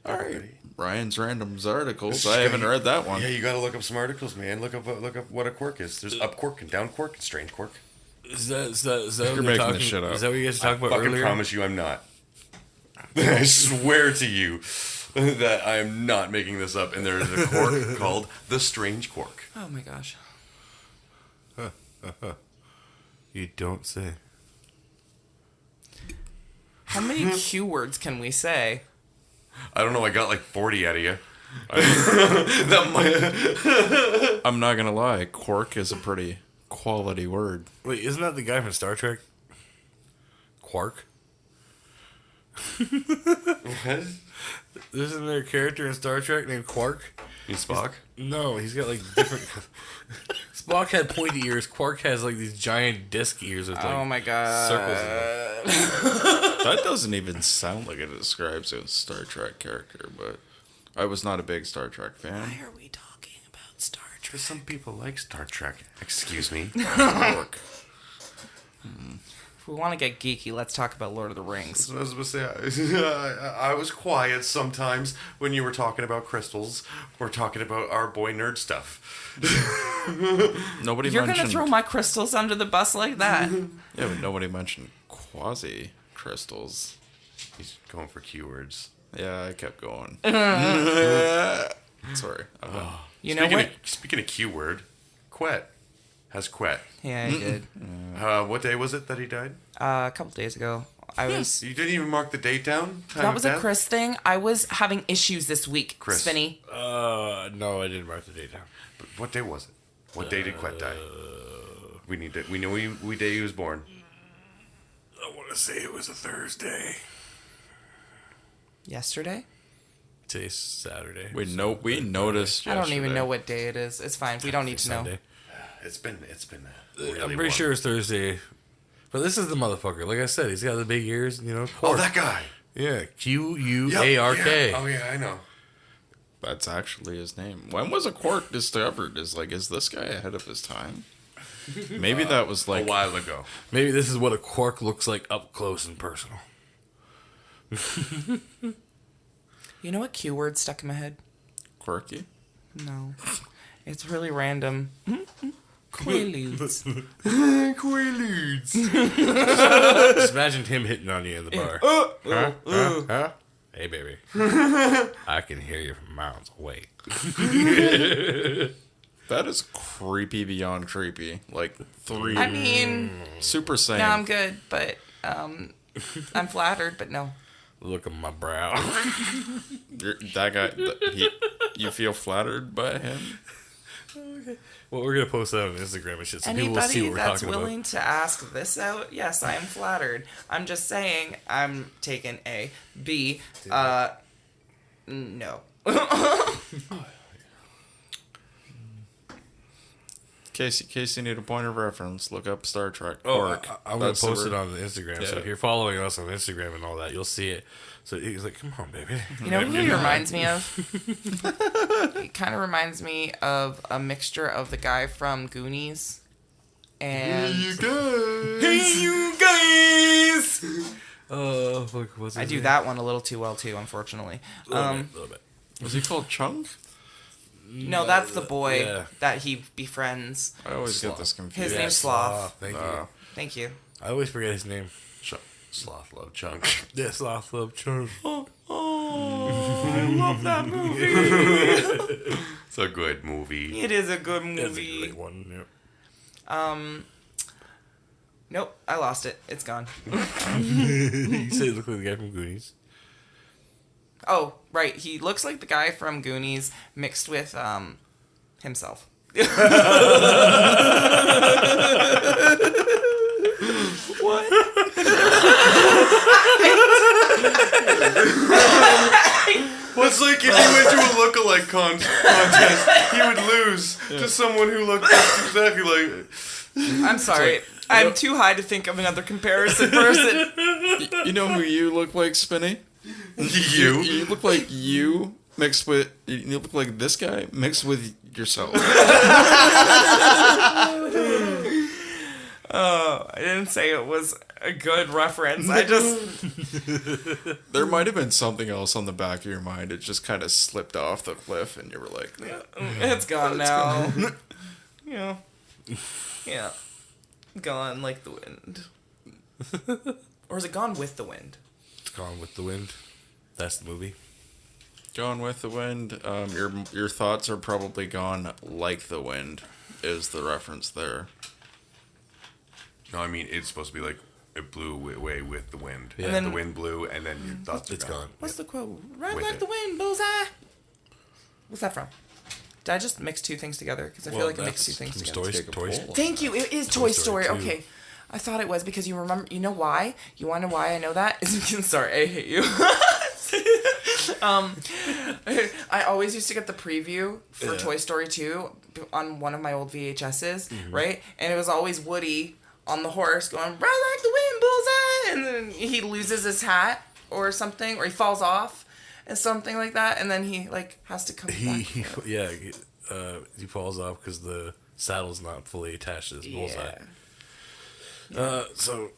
All right, Ryan's randoms articles. It's I haven't strange. read that one. Yeah, you gotta look up some articles, man. Look up what a quark is. There's up quark and down quark and strained quark. Is that what You're you're making talking, this shit up. Is that what you guys were talking about Fucking earlier? promise you I'm not. I swear to you that I am not making this up. And there is a quark called the strange quark. Oh my gosh. You don't say. How many Q words can we say? I don't know. I got like 40 out of you. I'm not gonna lie. Quark is a pretty quality word. Wait, isn't that the guy from Star Trek? Quark? What? Isn't there a character in Star Trek named Quark? You Spock? No, he's got like different. Spock had pointy ears. Quark has like these giant disc ears with like Oh my god. circles in them. That doesn't even sound like it describes a Star Trek character, but I was not a big Star Trek fan. Why are we talking about Star Trek? Because some people like Star Trek. Excuse me. Quark. If we want to get geeky, let's talk about Lord of the Rings. I was about to say, I was quiet sometimes when you were talking about crystals or talking about our boy nerd stuff. Nobody You're mentioned. gonna throw my crystals under the bus like that? Yeah, but nobody mentioned quasi crystals. He's going for keywords. Yeah, I kept going. Sorry. You know what? Speaking of Q word, Quet has Quet. Yeah, I did. What day was it that he died? A couple days ago, I was. You didn't even mark the date down? Time That of was a death? Chris thing. I was having issues this week, Chris. Spinny. No, I didn't mark the date down. But what day was it? What day did Quet die? We know we day he was born. I want to say it was a Thursday. Yesterday? Today's Saturday. We noticed. I don't even yesterday. know what day it is. It's fine. We don't need to know. Sunday. It's been really I'm pretty warm. sure it's Thursday. But this is the motherfucker. Like I said, he's got the big ears, you know. Oh, Quark. that guy. Yeah, Q-U-A-R-K. Yeah. Oh yeah, I know. That's actually his name. When was a quark discovered? Is this guy ahead of his time? Maybe that was A like while ago. Maybe this is what a quark looks like up close and personal. You know what Q word stuck in my head? quirky. No. It's really random. Quaaludes. Quaaludes. Just imagine him hitting on you in the bar. Huh? Hey, baby. I can hear you from miles away. That is creepy beyond creepy. Like 3. I mean, Super Saiyan. no, I'm good, but I'm flattered, but no. Look at my brow. That guy, you feel flattered by him? Okay. Well, we're gonna post that on Instagram and shit, so people will see Anybody what we're that's talking willing about. to ask this out, yes, I am flattered. I'm just saying, I'm taking A. B, no. In case you need a point of reference, look up Star Trek. Quark. Quark. I'm gonna That's post the it word. on the Instagram. So Yeah. if you're following us on Instagram and all that, you'll see it. So he's like, "Come on, baby." You know who he reminds me of? He kind of reminds me of a mixture of the guy from Goonies and... Hey, you guys! Oh, fuck, what's his I do name? that one a little too well, too, unfortunately. Little bit. Was he called Chunk? No, that's the boy Yeah. that he befriends. I always get this His confused. name's Sloth. Thank you. Thank you. I always forget his name. Sloth love chunk. Yeah, Sloth Love Chunk. Oh, I love that movie. It's a good movie. It is a good That's a movie. great one. Yep. Nope, I lost it. It's gone. You said it looked like the guy from Goonies. Oh, right. He looks like the guy from Goonies mixed with himself. What? Well, it's like if he went to a lookalike contest, he would lose to someone who looked exactly like. I'm sorry. I'm too high to think of another comparison person. You know who you look like, Spinny? You. You look like you mixed with... You look like this guy mixed with yourself. Oh, I didn't say it was a good reference. I just... There might have been something else on the back of your mind. It just kind of slipped off the cliff and you were like... It's gone now. Yeah. Yeah. Gone like the wind. Or is it gone with the wind? It's Gone with the Wind. That's the movie. Gone with the wind. Your thoughts are probably gone like the wind is the reference there. No, I mean it's supposed to be like it blew away with the wind. Yeah. And then- The wind blew, and then your thoughts are It's gone. What's the quote? Ride With like it. the wind, bullseye. What's that from? Did I just mix two things together? Because I feel like I mixed two things together. Toy Story. Thank you. It is Toy Story. Story 2. Okay. I thought it was because you remember. You know why? You want to know why I know that? Is because, sorry, I hate you. I always used to get the preview for Yeah. Toy Story 2 on one of my old VHSs, right? And it was always Woody on the horse going, ride like the wind, bullseye! And then he loses his hat or something, or he falls off and something like that, and then he, like, has to come back. He falls off because the saddle's not fully attached to his bullseye. So,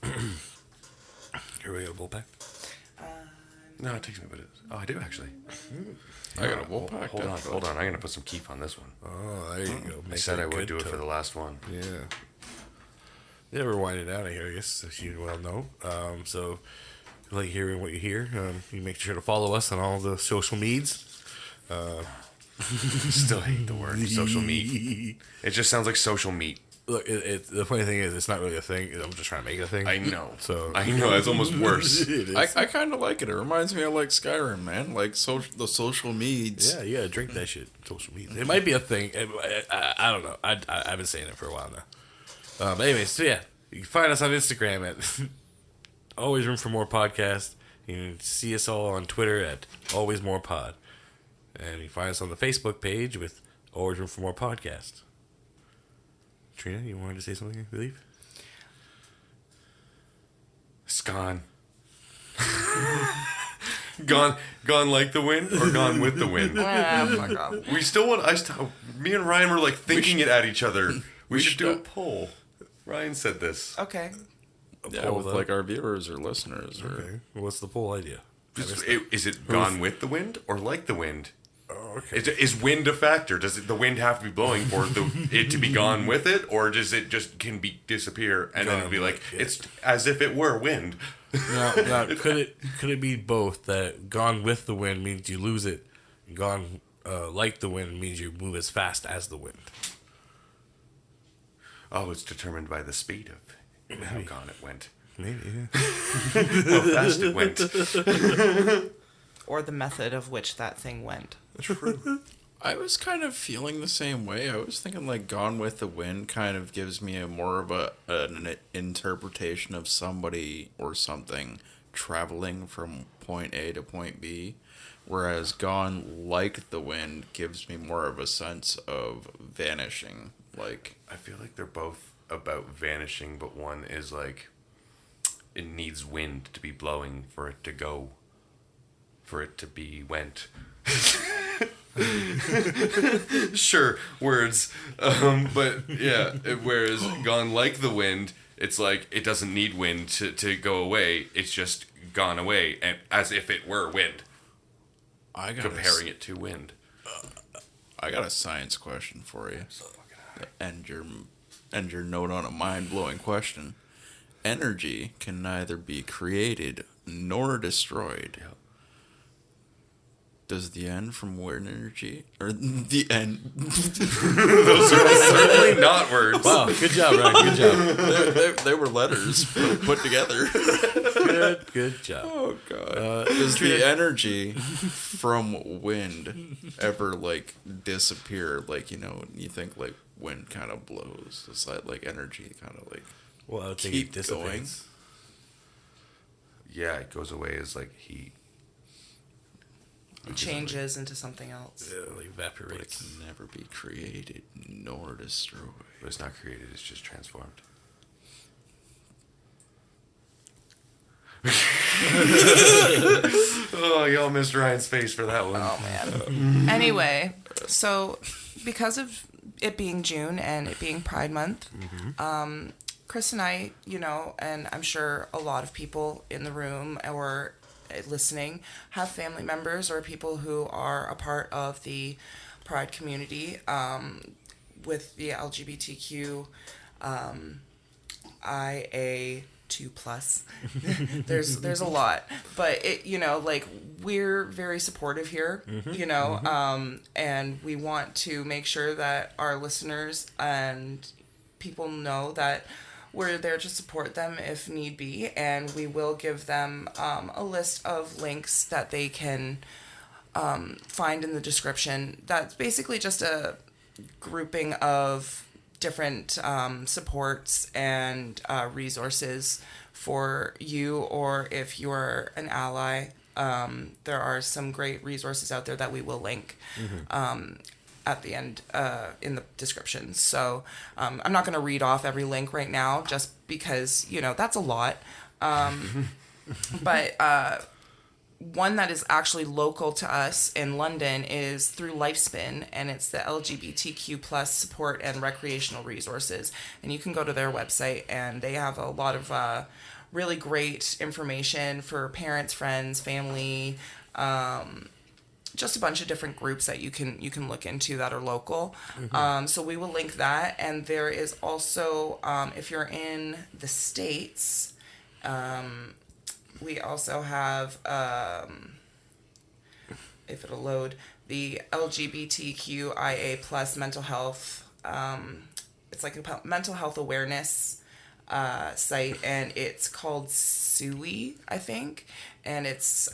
here we got a bull pack. No, it takes me a bit. Oh, I do actually. I got a wool pack. Hold on. I'm gonna put some keef on this one. Oh, there you go. I Make said it I would good do it to- for the last one. Yeah. Yeah, we're winding down here, I guess, as you well know. So, if you like hearing what you hear, you make sure to follow us on all the social medias. Still hate the word social meat. It just sounds like social meat. Look, the funny thing is, it's not really a thing. I'm just trying to make it a thing. I know. So I know that's almost worse. It is. I kind of like it. It reminds me of like Skyrim, man. Like the social meds. Yeah, you gotta drink that shit. Social media. It might be a thing. I don't know. I've been saying it for a while now. But anyways, so yeah, you can find us on Instagram at Always Room for More Podcast. You can see us all on Twitter at Always More Pod, and you can find us on the Facebook page with Always Room for More Podcast. Trina, you wanted to say something, I believe? It's gone. Gone like the wind, or gone with the wind. Ah, fuck off. We still want. Me and Ryan were like thinking it at each other. We should do a poll. Ryan said this. Okay. Yeah, with like our viewers or listeners. Or Okay. What's the poll idea? Is it gone with the wind or like the wind? Oh, okay. Is wind a factor? Does the wind have to be blowing for it to be gone with it, or does it just disappear and then it'll be like it's as if it were wind? Now, could it be both? That gone with the wind means you lose it, gone like the wind means you move as fast as the wind. Oh, it's determined by the speed of how gone it went. Maybe. Yeah. How fast it went. Or the method of which that thing went. True. I was kind of feeling the same way. I was thinking like Gone with the Wind kind of gives me a more of an interpretation of somebody or something traveling from point A to point B, whereas Gone Like the Wind gives me more of a sense of vanishing. Like, I feel like they're both about vanishing, but one is like it needs wind to be blowing for it to go, for it to be went. Sure, words. But yeah, whereas Gone Like the Wind, it's like it doesn't need wind to go away. It's just gone away, and as if it were wind. Comparing it to wind. I got a science question for you. End your note on a mind-blowing question. Energy can neither be created nor destroyed. Yep. Does the end from word energy or the end? Those are certainly not words. Wow, good job, Ryan. Good job. they were letters put together. Good job. Oh god. Does the energy from wind ever like disappear? Like, you know, you think like wind kind of blows. Is that like energy kind of like Well, I would think keep it going? dissipates. Yeah, it goes away as like heat. It changes into something else. Yeah, like But it evaporates. can never be created nor destroyed. But it's not created, it's just transformed. Oh, y'all missed Ryan's face for that one. Oh man. Anyway, so because of it being June and it being Pride Month, Chris and I, you know, and I'm sure a lot of people in the room or listening have family members or people who are a part of the Pride community with the LGBTQ IA2 plus. there's a lot, but it, you know, like we're very supportive here, you know, and we want to make sure that our listeners and people know that we're there to support them if need be, and we will give them a list of links that they can find in the description. That's basically just a grouping of different supports and resources for you, or if you're an ally. There are some great resources out there that we will link at the end in the description. So I'm not going to read off every link right now just because, you know, that's a lot. But one that is actually local to us in London is through Lifespin, and it's the LGBTQ plus support and recreational resources. And you can go to their website, and they have a lot of really great information for parents, friends, family, just a bunch of different groups that you can look into that are local. So we will link that. And there is also, if you're in the States, we also have, if it'll load, the LGBTQIA plus mental health. It's like a mental health awareness site, and it's called SUI, I think. And it's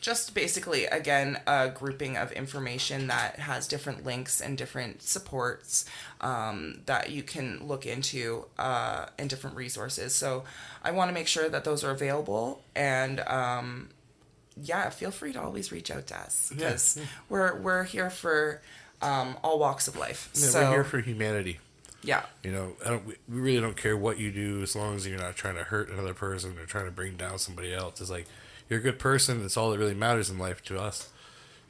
just basically, again, a grouping of information that has different links and different supports that you can look into and different resources. So I want to make sure that those are available, and yeah, feel free to always reach out to us, because we're here for all walks of life. Yeah, so we're here for humanity. Yeah. You know, we really don't care what you do as long as you're not trying to hurt another person or trying to bring down somebody else. It's like, you're a good person. That's all that really matters in life to us.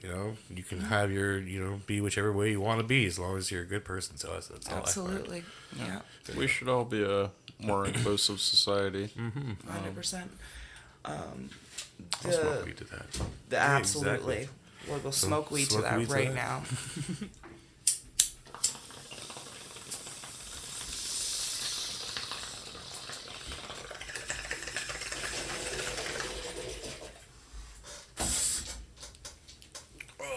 You know, you can have your, you know, be whichever way you want to be as long as you're a good person to us. That's all. Absolutely. Yeah. We should all be a more inclusive society. 100%. I'll smoke weed to that. Absolutely. Exactly. We'll go smoke weed to smoke that weed to right that. now.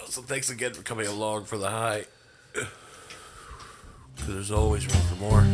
So thanks again for coming along for the high. because there's always room for more.